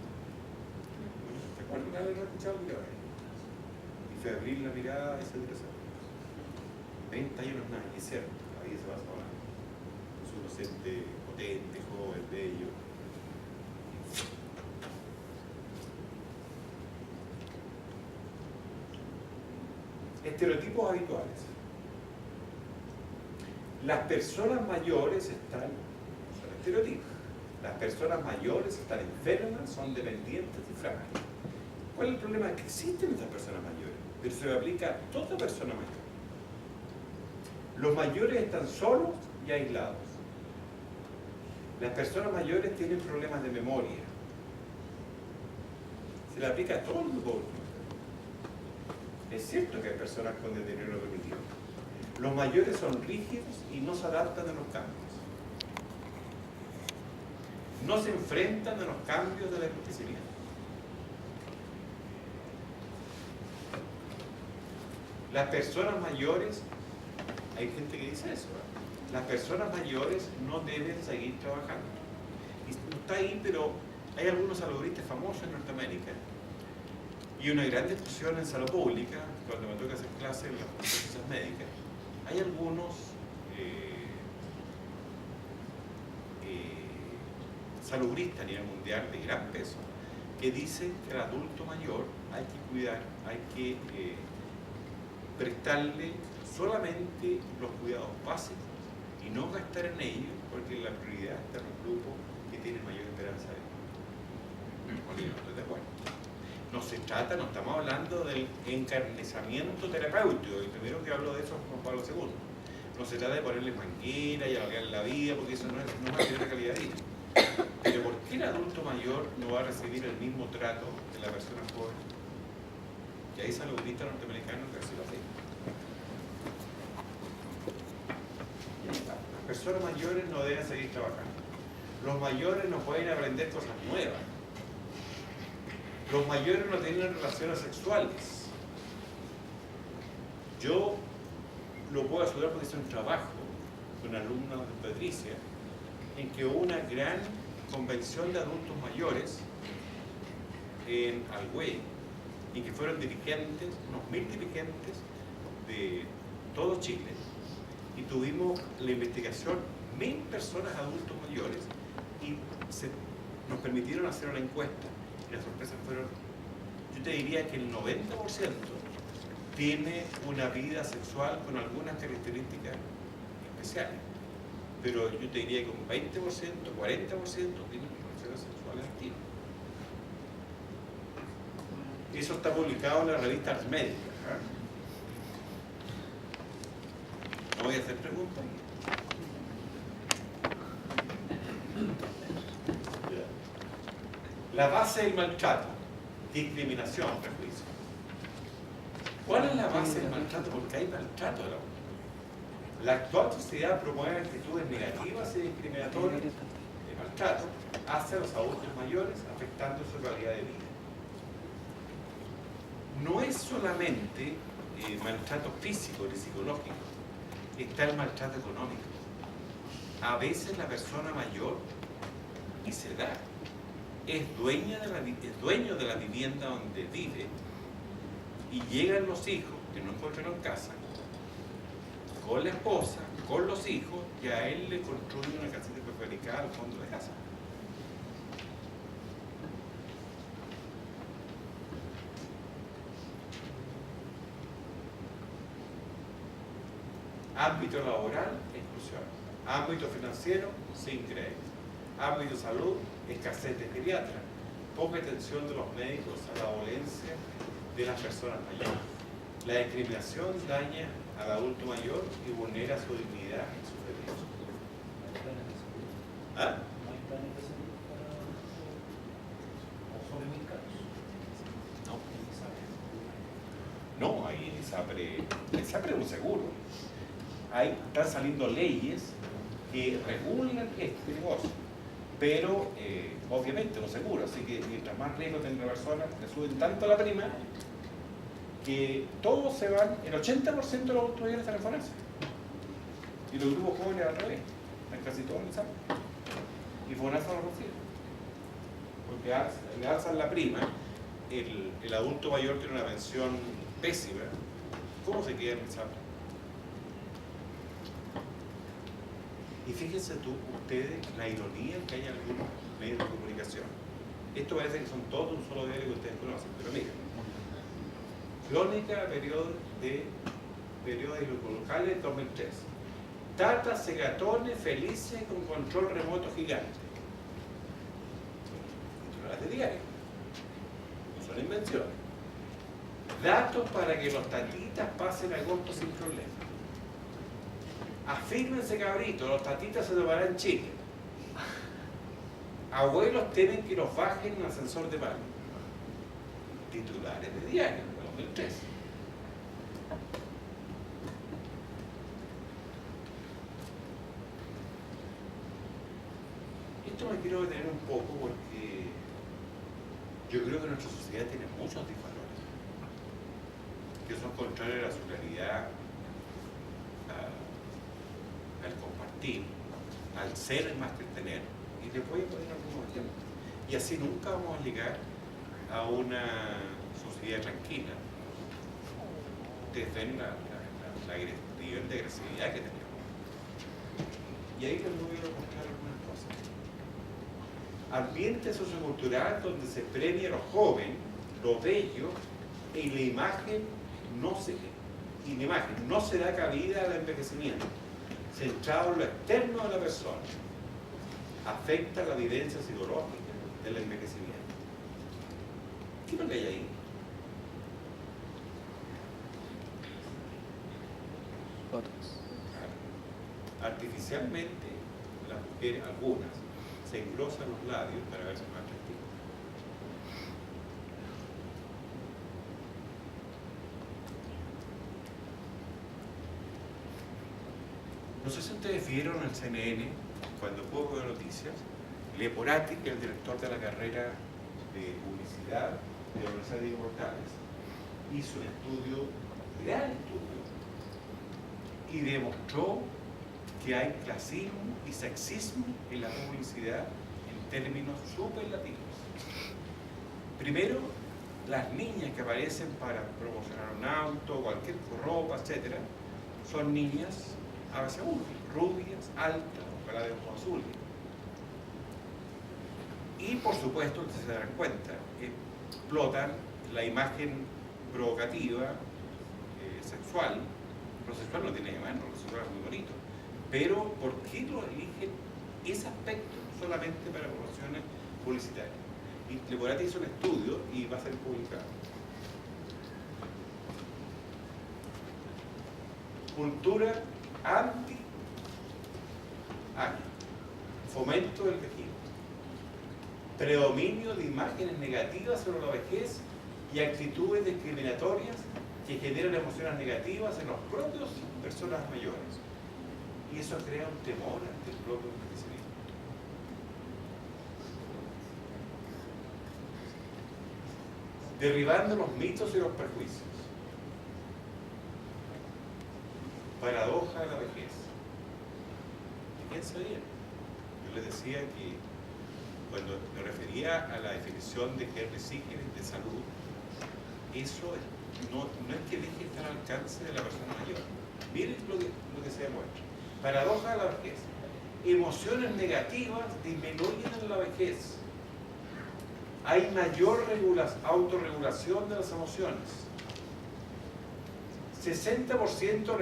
¿Te acuerdas de haberlo escuchado? Y febril la mirada y se interesó. 20 años no es nada, y es cierto. Ahí se va hablando. Es un docente potente, joven, bello. Estereotipos habituales. Las personas mayores son estereotipos. Las personas mayores están enfermas, son dependientes y frágiles. ¿Cuál es el problema? Que existen estas personas mayores, pero se aplica a toda persona mayor. Los mayores están solos y aislados. Las personas mayores tienen problemas de memoria. Se le aplica a todo el grupo. Es cierto que hay personas con deterioro cognitivo. Los mayores son rígidos y no se adaptan a los cambios. No se enfrentan a los cambios del envejecimiento. Las personas mayores, hay gente que dice eso, ¿verdad? Las personas mayores no deben seguir trabajando. Y no está ahí, pero hay algunos saludistas famosos en Norteamérica y una gran discusión en salud pública, cuando me toca hacer clases en las ciencias médicas. Hay algunos salubristas a nivel mundial de gran peso que dicen que al adulto mayor hay que cuidar, hay que prestarle solamente los cuidados básicos y no gastar en ellos, porque la prioridad está en los grupos que tienen mayor esperanza de vida. No estoy de acuerdo. No se trata, no estamos hablando del encarnizamiento terapéutico, y primero que hablo de eso es Juan Pablo II. No se trata de ponerle manguera y alargar la vida, porque eso no va a tener una calidad de vida. Pero ¿por qué el adulto mayor no va a recibir el mismo trato que la persona joven? Y hay saludistas norteamericanos que así lo hacen. Las personas mayores no deben seguir trabajando. Los mayores no pueden aprender cosas nuevas. Los mayores no tienen relaciones sexuales. Yo lo puedo ayudar porque hice un trabajo con alumnos de Patricia en que hubo una gran convención de adultos mayores en Algüey, y que fueron dirigentes, unos 1000 dirigentes de todo Chile, y tuvimos la investigación 1000 personas adultos mayores y nos permitieron hacer una encuesta, y las sorpresas fueron, yo te diría que el 90% tiene una vida sexual con algunas características especiales, pero yo te diría que un 20%, 40% tienen relaciones sexuales activas. Eso está publicado en la revista Ars Médica. No voy a hacer preguntas. La base del maltrato, discriminación, prejuicio. ¿Cuál es la base del maltrato? Porque hay maltrato de la mujer. La actual sociedad promueve actitudes negativas y discriminatorias de maltrato hacia los adultos mayores, afectando su calidad de vida. No es solamente maltrato físico ni psicológico, está el maltrato económico. A veces la persona mayor, y se da, es dueño de la vivienda donde vive, y llegan los hijos que no encontraron casa, con la esposa, con los hijos, y a él le construyen una casita prefabricada al fondo de casa. Ámbito laboral, exclusión. Ámbito financiero, sin crédito. Ámbito de salud, escasez de geriatras. Poca atención de los médicos a la dolencia de las personas mayores. La discriminación daña al adulto mayor y vulnera su dignidad y sus derechos. ¿Ah? ¿No hay planes de salud para o sobre mis casos? No. No, ahí el ISAPRE es un seguro. Ahí están saliendo leyes que regulan este negocio, pero obviamente no seguro, así que mientras más riesgo tenga la persona, le suben tanto la prima que todos se van, el 80% de los adultos mayores están en FONASA. Y los grupos jóvenes al revés, están casi todos en ISAPRE. Y FONASA no recibe. Porque le alzan la prima, el adulto mayor tiene una pensión pésima, ¿cómo se queda en ISAPRE? Y fíjense ustedes la ironía que hay en algunos medios de comunicación. Esto parece que son todos un solo diario que ustedes conocen, pero miren. Crónica de periódicos locales 2003. Tata Segatones felices con control remoto gigante. Titulares de diario. No son invenciones. Datos para que los tatitas pasen agosto sin problema. Afírmense, cabritos, los tatitas se tomarán en Chile. Abuelos temen que los bajen en un ascensor de mano. Titulares de diario, de 2003. Esto me quiero detener un poco porque yo creo que nuestra sociedad tiene muchos disvalores que son contrarios a la solidaridad, al compartir, al ser más que el tener. Y les voy a poner algunos ejemplos. Y así nunca vamos a llegar a una sociedad tranquila. Ustedes ven el nivel de agresividad que tenemos. Y ahí les voy a mostrar algunas cosas. Ambiente sociocultural donde se premia a los jóvenes, lo bello, y la imagen no se da cabida al envejecimiento, centrado en lo externo de la persona, afecta la vivencia psicológica del envejecimiento. ¿Qué es lo que hay ahí? Artificialmente, las mujeres, algunas, se engrosan los labios para verse más atractivas. No sé si ustedes vieron en CNN, cuando puedo ver noticias, Leporati, que es el director de la carrera de publicidad de la Universidad de Portales, hizo un estudio, gran estudio, y demostró que hay clasismo y sexismo en la publicidad en términos superlativos. Primero, las niñas que aparecen para promocionar un auto, cualquier ropa, etc., son niñas a veces rubias, altas, ojalá de ojos azules. Y por supuesto, ustedes se darán cuenta, explotan la imagen provocativa, sexual. Lo sexual no tiene de malo, lo sexual es muy bonito. Pero, ¿por qué lo eligen ese aspecto solamente para promociones publicitarias? Y Leporati hizo un estudio y va a ser publicado. Cultura anti-año. fomento del vejez, predominio de imágenes negativas sobre la vejez y actitudes discriminatorias que generan emociones negativas en los propios personas mayores. Y eso crea un temor ante el propio envejecimiento. Derribando los mitos y los prejuicios. Paradoja de la vejez. Piensa bien. Yo les decía que cuando me refería a la definición de Henry Singer de salud, eso no es que deje estar al alcance de la persona mayor. Miren lo que se demuestra. Paradoja de la vejez. Emociones negativas disminuyen en la vejez. Hay mayor autorregulación de las emociones. 60%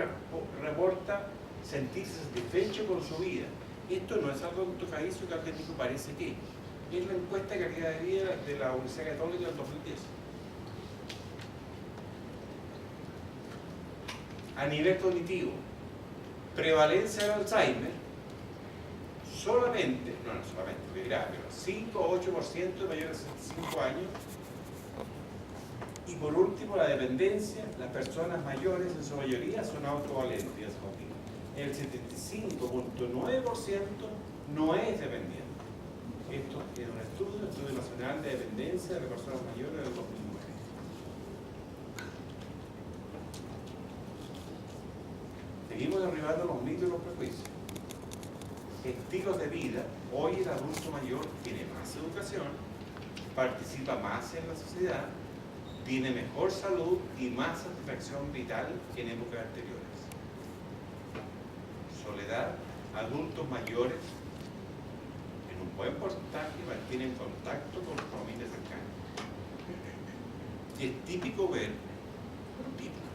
reporta sentirse satisfecho con su vida. Esto no es algo antojadizo que alguien dijo parece que. Es la encuesta de calidad de vida de la Universidad Católica del 2010. A nivel cognitivo, prevalencia del Alzheimer, solamente, no solamente, porque grave, pero 5 o 8% de mayores de 65 años. Y por último, la dependencia. Las personas mayores en su mayoría son autovalentes. El 75.9% no es dependiente. Esto es un estudio nacional de dependencia de las personas mayores del 2009. Seguimos derribando los mitos y los prejuicios. Estilos de vida. Hoy el adulto mayor tiene más educación, participa más en la sociedad, tiene mejor salud y más satisfacción vital que en épocas anteriores. Soledad. Adultos mayores en un buen porcentaje mantienen contacto con su familia cercana. Y es típico ver,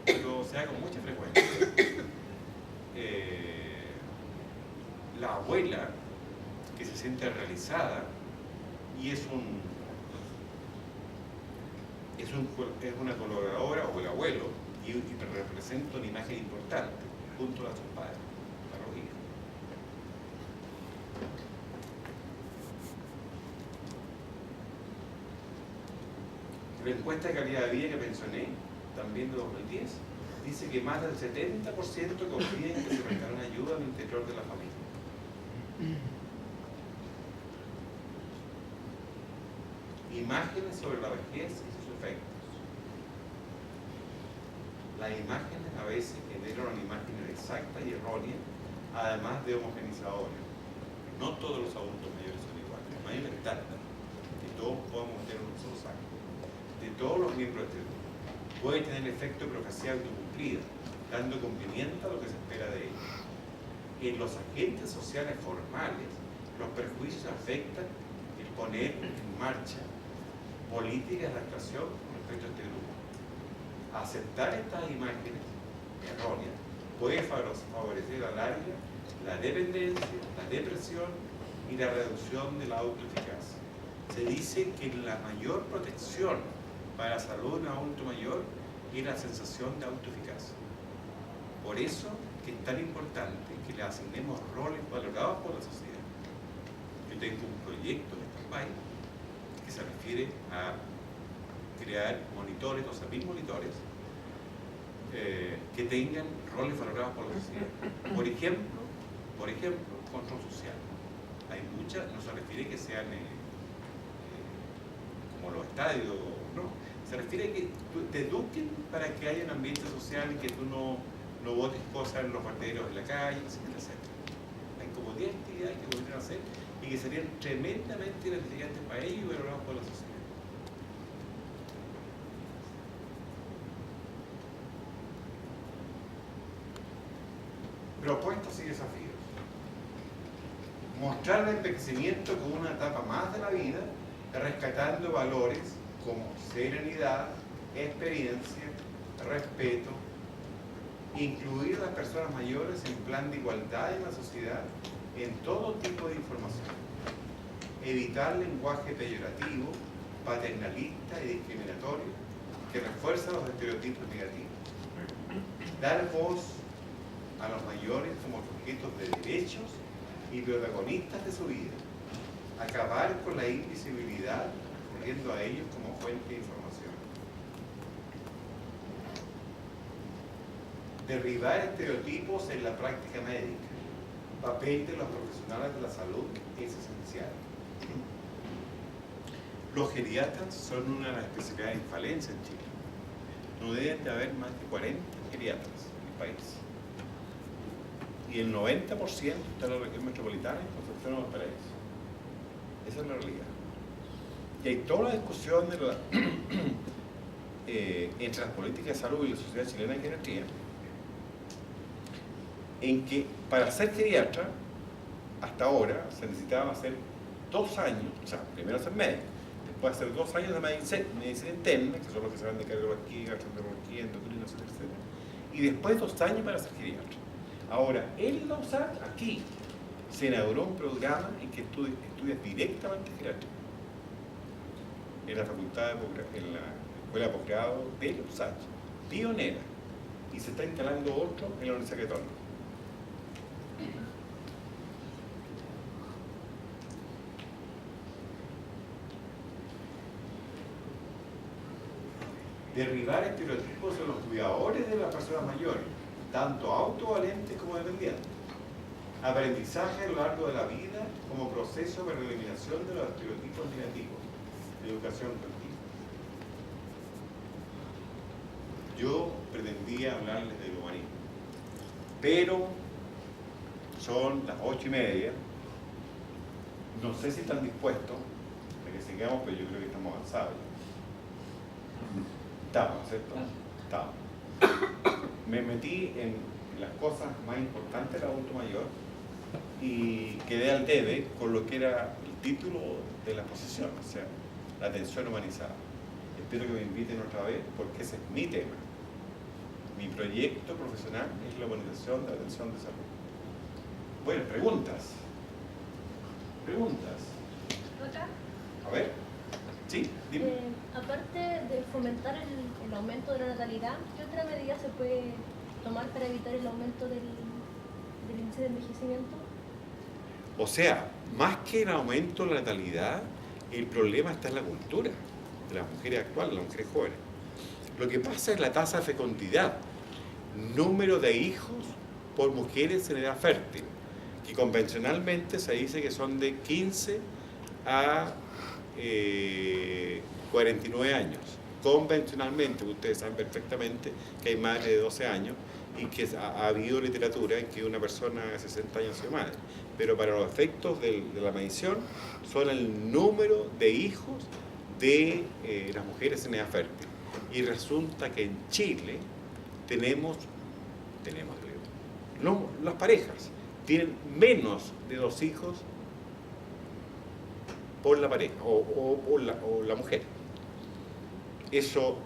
pero se da con mucha frecuencia, la abuela que se siente realizada y es una colaboradora o el abuelo y representa una imagen importante junto a sus padres, a los hijos. La encuesta de calidad de vida que mencioné, también de 2010, dice que más del 70% confía en que se prestará ayuda al interior de la familia. Imágenes sobre la vejez y sus efectos. Las imágenes a veces generan una imagen exacta y errónea, además de homogenizadores. No todos los adultos mayores son iguales. No hay un estándar que todos podamos meter en un solo saco. De todos los miembros de este grupo. Puede tener efecto de profecía autocumplida, dando cumplimiento a lo que se espera de ellos. En los agentes sociales formales, los prejuicios afectan el poner en marcha políticas de actuación respecto a este grupo. Aceptar estas imágenes erróneas puede favorecer a larga la dependencia, la depresión y la reducción de la autoeficacia. Se dice que la mayor protección para la salud de un adulto mayor es la sensación de autoeficacia. Por eso que es tan importante que le asignemos roles valorados por la sociedad. Yo tengo un proyecto en este país que se refiere a crear monitores, 12.000 monitores que tengan roles valorados por la sociedad. Por ejemplo, control social. Hay muchas, no se refiere que sean como los estadios, no. Se refiere a que te eduquen para que haya un ambiente social y que tú no botes cosas en los vertederos de la calle, etc. Hay como 10 actividades que podrían hacer y que serían tremendamente gratificantes para ellos y valorados por la sociedad. Propuestas y desafíos. Mostrar el envejecimiento como una etapa más de la vida, rescatando valores como serenidad, experiencia, respeto, incluir a las personas mayores en plan de igualdad en la sociedad en todo tipo de información, evitar lenguaje peyorativo, paternalista y discriminatorio que refuerza los estereotipos negativos, dar voz a los mayores como sujetos de derechos y protagonistas de su vida. Acabar con la invisibilidad, recurriendo a ellos como fuente de información. Derribar estereotipos en la práctica médica. Papel de los profesionales de la salud es esencial. Los geriatras son una de las especialidades en falencia en Chile. No deben de haber más de 40 geriatras en el país. Y el 90% está en la región metropolitana y en Concepción de Valparaíso. Esa es la realidad. Y hay toda la discusión de la, entre las políticas de salud y la sociedad chilena en geriatría, en que para ser geriatra, hasta ahora, se necesitaba hacer 2 años, o sea, primero ser médico, después hacer 2 años de medicina interna, que son los que se van de cardiología, gastroenterología, endocrina, etc. Y después 2 años para ser geriatra. Ahora, en la USACH, aquí, se inauguró un programa en que estudias directamente geriatría. En la facultad, en la escuela de posgrado de la USACH, pionera. Y se está instalando otro en la Universidad Católica. Derribar estereotipos de los cuidadores de las personas mayores, tanto autovalentes como dependientes. Aprendizaje a lo largo de la vida como proceso para la eliminación de los estereotipos negativos de educación infantil. Yo pretendía hablarles del humanismo, pero son las 8:30. No sé si están dispuestos a que sigamos, pero yo creo que estamos avanzados. Estamos, ¿cierto? Estamos. Me metí en las cosas más importantes del adulto mayor y quedé al debe con lo que era el título de la exposición, o sea, la atención humanizada. Espero que me inviten otra vez porque ese es mi tema. Mi proyecto profesional es la humanización de la atención de salud. Bueno, preguntas. Preguntas. ¿Otra? A ver. Sí, dime. Aparte de fomentar el aumento de la natalidad, ¿qué otra medida se puede tomar para evitar el aumento del índice de envejecimiento? O sea, más que el aumento de la natalidad, el problema está en la cultura de las mujeres actuales, las mujeres jóvenes. Lo que pasa es la tasa de fecundidad, número de hijos por mujeres en edad fértil, que convencionalmente se dice que son de 15 a 49 años. Convencionalmente, ustedes saben perfectamente que hay madres de 12 años y que ha habido literatura en que una persona de 60 años ha sido madre. Pero para los efectos de la medición son el número de hijos de las mujeres en edad fértil. Y resulta que en Chile las parejas tienen menos de 2 hijos por la pareja o la mujer. Eso,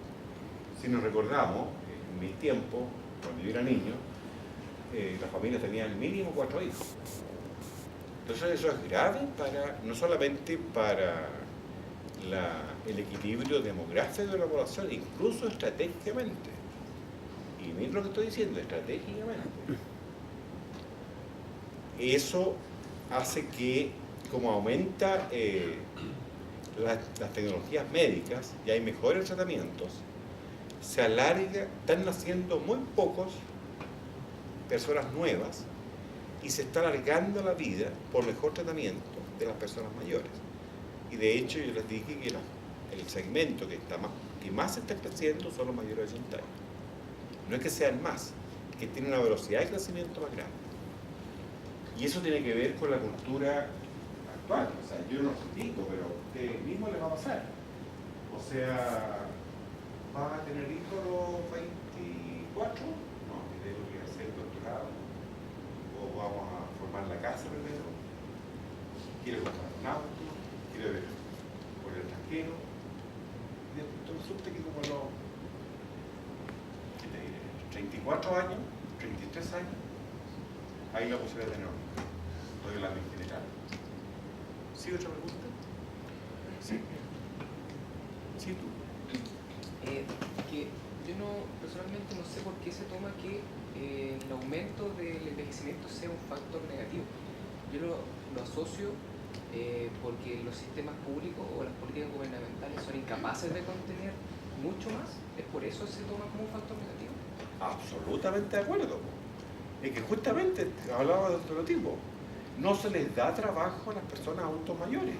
si nos recordamos, en mi tiempo, cuando yo era niño, las familias tenían mínimo 4 hijos. Entonces eso es grave no solamente para el equilibrio demográfico de la población, incluso estratégicamente. Y miren lo que estoy diciendo, estratégicamente. Eso hace que, como aumenta las tecnologías médicas y hay mejores tratamientos, se alarga, están naciendo muy pocos personas nuevas y se está alargando la vida por mejor tratamiento de las personas mayores. Y de hecho yo les dije que el segmento que más está creciendo son los mayores de 80 años. No es que sean más, es que tienen una velocidad de crecimiento más grande. Y eso tiene que ver con la cultura actual. O sea, yo no lo digo, pero a usted mismo le va a pasar. O sea, ¿vas a tener hijos a los 24? No, tengo que hacer doctorado. O vamos a formar la casa primero. Quiero comprar un auto. Quiero ver por el extranjero. Y después resulta que como los 34 años, 33 años, hay la posibilidad de tener un hijo. Estoy hablando en general. ¿Sí, otra pregunta? Sí. Sí, tú. Que yo personalmente no sé por qué se toma que el aumento del envejecimiento sea un factor negativo. yo lo asocio porque los sistemas públicos o las políticas gubernamentales son incapaces de contener mucho más. ¿Es por eso se toma como un factor negativo? Absolutamente de acuerdo. Es que justamente hablaba de estereotipo. No se les da trabajo a las personas adultos mayores.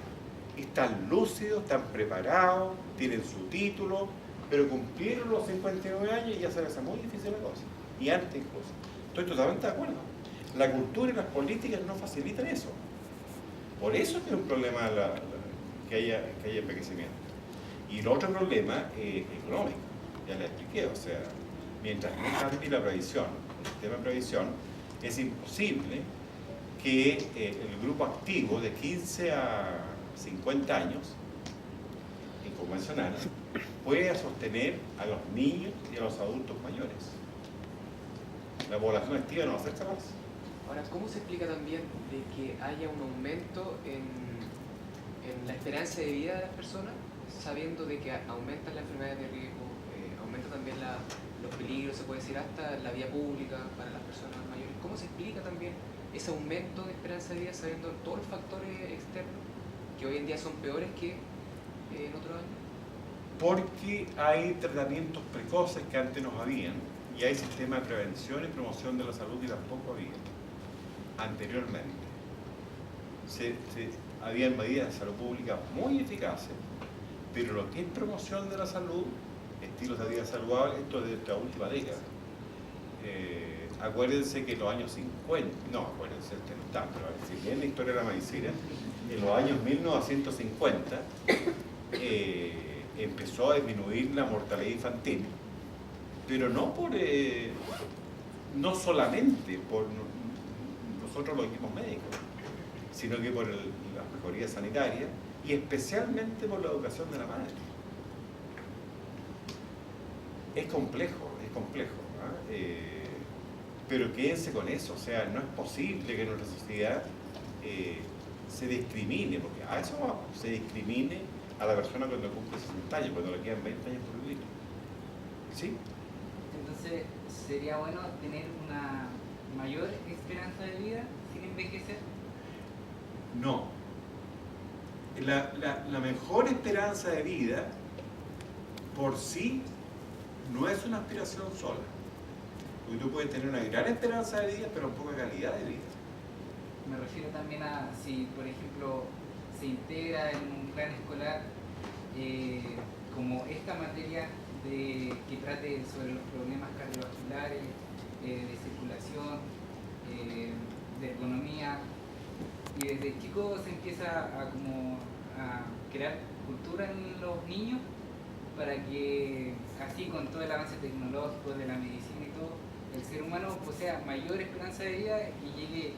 Están lúcidos, están preparados, tienen su título, pero cumplieron los 59 años y ya se les hace muy difícil la cosa. Y antes incluso. Estoy totalmente de acuerdo. La cultura y las políticas no facilitan eso. Por eso es que es un problema que haya envejecimiento. Y el otro problema es económico. Ya le expliqué, o sea, mientras no cambie la previsión, el sistema de previsión, es imposible que el grupo activo de 15 a 50 años, en convencional, pueda sostener a los niños y a los adultos mayores. La población activa no va a ser capaz. Ahora, ¿cómo se explica también de que haya un aumento en la esperanza de vida de las personas, sabiendo de que aumentan las enfermedades de riesgo, aumenta también los peligros, se puede decir, hasta la vía pública para las personas mayores? ¿Cómo se explica también ese aumento de esperanza de vida sabiendo todos los factores externos que hoy en día son peores que en otros años? Porque hay tratamientos precoces que antes no habían y hay sistemas de prevención y promoción de la salud que tampoco había anteriormente. Habían medidas de salud pública muy eficaces, pero lo que es promoción de la salud, estilos de vida saludables, esto es de esta última década. Acuérdense que en los años 50, no, acuérdense, no están, pero si bien la historia de la medicina, en los años 1950 empezó a disminuir la mortalidad infantil, pero no no solamente por nosotros los equipos médicos, sino que por las mejorías sanitarias y especialmente por la educación de la madre. Es complejo, pero quédense con eso, o sea, no es posible que en nuestra sociedad se discrimine, porque a eso vamos, se discrimine a la persona cuando cumple 60 años, cuando le quedan 20 años por vivir. ¿Sí? Entonces, ¿sería bueno tener una mayor esperanza de vida sin envejecer? No. La mejor esperanza de vida por sí no es una aspiración sola. Porque tú puedes tener una gran esperanza de vida, pero poca calidad de vida. Me refiero también a si, por ejemplo, se integra en un plan escolar como esta materia que trate sobre los problemas cardiovasculares, de circulación, de ergonomía, y desde chico se empieza a crear cultura en los niños para que así con todo el avance tecnológico de la medicina y todo, el ser humano posea mayor esperanza de vida y llegue,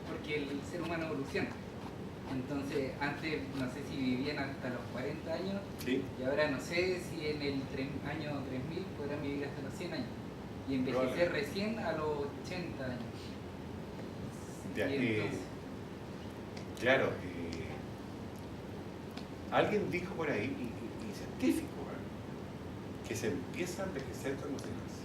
porque el ser humano evoluciona. Entonces, antes no sé si vivían hasta los 40 años, ¿Sí? Y ahora no sé si en el año 3000 podrán vivir hasta los 100 años y envejecer recién a los 80 años. Ya, Y entonces, claro, alguien dijo por ahí, y científico, que se empieza a envejecer cuando se nace.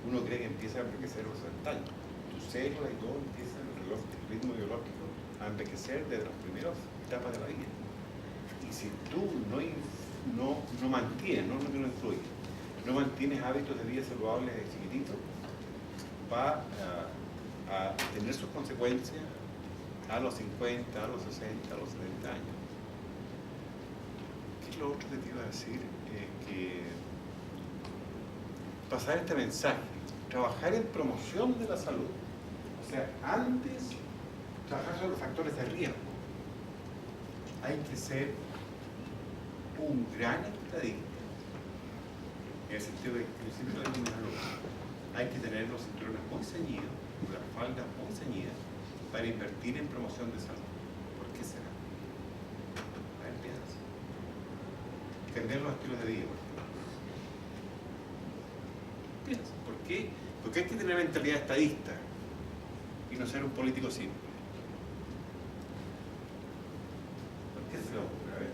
Uno cree que empieza a envejecer a los 60 años. Tu célula y todo empieza, el ritmo biológico, a envejecer desde las primeras etapas de la vida. Y si tú no mantienes, no influyes, no mantienes hábitos de vida saludables de chiquitito, va a tener sus consecuencias a los 50, a los 60, a los 70 años. ¿Qué es lo otro que te iba a decir? Que pasar este mensaje, trabajar en promoción de la salud. O sea, antes trabajar sobre los factores de riesgo. Hay que ser un gran estadista. En el sentido de que siempre lo digo a mis alumnos, hay que tener los cinturones muy ceñidos, las faldas muy ceñidas, para invertir en promoción de salud. ¿Por qué será? A ver, piensas. Entender los estilos de vida, por ejemplo. Piensa, ¿por qué? Porque hay que tener mentalidad estadista y no ser un político simple. ¿Por qué se le ocurre? A ver.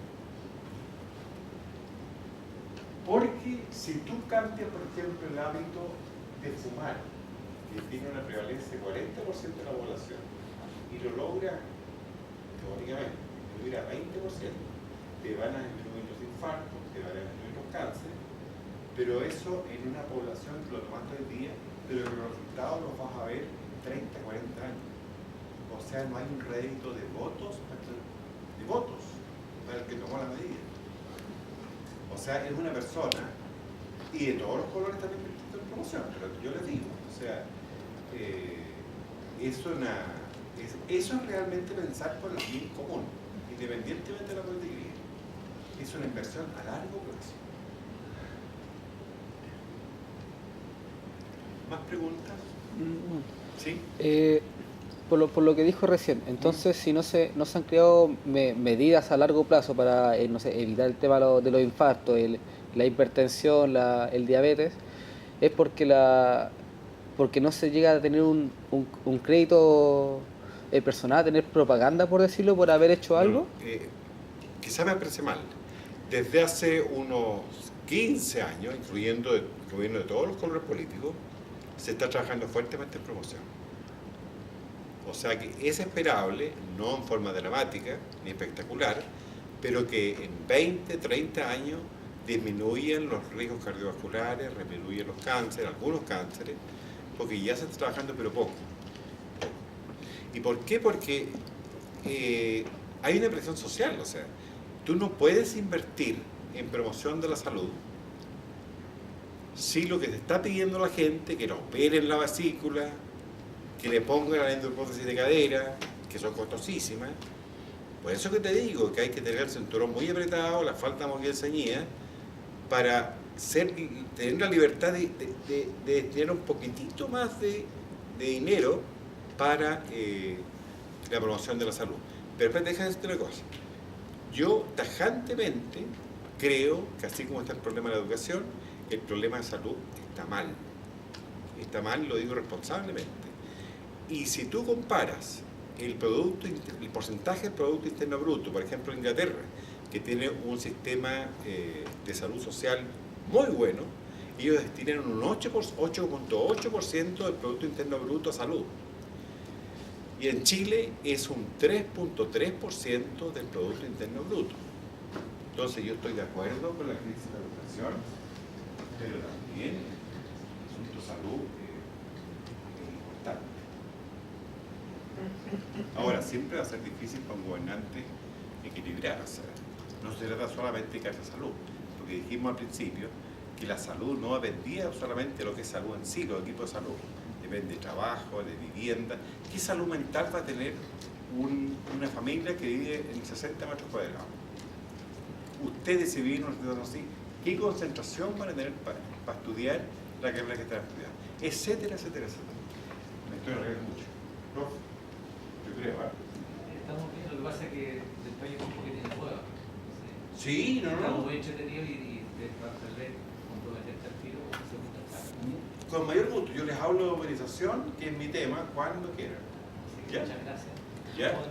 Porque si tú cambias, por ejemplo, el hábito de fumar, que tiene una prevalencia de 40% de la población, y y lo logra teóricamente disminuir a 20%, te van a disminuir los infartos, te van a disminuir los cánceres, pero eso en una población que lo tomaste hoy día, pero que los resultados los vas a ver en 30, 40 años. O sea, no hay un rédito de votos para el que tomó la medida. O sea, es una persona, y de todos los colores también en promoción, pero yo les digo, o sea, eso es realmente pensar por el bien común, independientemente de la política. Es una inversión a largo plazo. ¿Más preguntas? ¿Sí? Por lo que dijo recién, entonces si no se han creado medidas a largo plazo para no sé, evitar el tema de los infartos, la hipertensión, el diabetes, es porque no se llega a tener un crédito personal, a tener propaganda, por decirlo, por haber hecho algo. Quizá me expresé mal. Desde hace unos 15 años, incluyendo el gobierno de todos los colores políticos, se está trabajando fuertemente en promoción. O sea que es esperable, no en forma dramática ni espectacular, pero que en 20, 30 años disminuyan los riesgos cardiovasculares, disminuyan los cánceres, algunos cánceres, porque ya se está trabajando, pero poco. ¿Y por qué? Porque hay una presión social, o sea, tú no puedes invertir en promoción de la salud si lo que te está pidiendo la gente, que lo operen la vesícula, que le pongan la endoprótesis de cadera, que son costosísimas. Por eso que te digo que hay que tener el cinturón muy apretado, la falda muy bien ceñida, para tener la libertad de tener un poquitito más de dinero para la promoción de la salud. Pero después déjame decirte una cosa. Yo tajantemente creo que así como está el problema de la educación, el problema de salud está mal. Está mal, lo digo responsablemente. Y si tú comparas el porcentaje del Producto Interno Bruto, por ejemplo Inglaterra, que tiene un sistema de salud social muy bueno, ellos destinan un 8.8% del Producto Interno Bruto a salud. Y en Chile es un 3.3% del Producto Interno Bruto. Entonces yo estoy de acuerdo con la crisis de la educación, pero también el asunto de salud es importante. Ahora, siempre va a ser difícil para un gobernante equilibrar, o sea, no se trata solamente de salud, porque dijimos al principio que la salud no dependía solamente de lo que es salud en sí, los equipos de salud, depende de trabajo, de vivienda. ¿Qué salud mental va a tener una familia que vive en 60 metros cuadrados? Ustedes, si viven en una situación así, ¿qué concentración van a tener para estudiar la carrera que están estudiando? Etcétera, etcétera, etcétera. Me estoy arreglando mucho. Profe, yo creo, ¿eh? Estamos bien, lo que pasa es que el país es un poquitín nuevo. Sí, no. Estamos muy entretenidos y tal vez comprometerte al tiro o segunda etapa. Con mayor gusto, yo les hablo de organización, que es mi tema, cuando quieran. Así que ¿Ya? muchas gracias. ¿Ya? Bueno,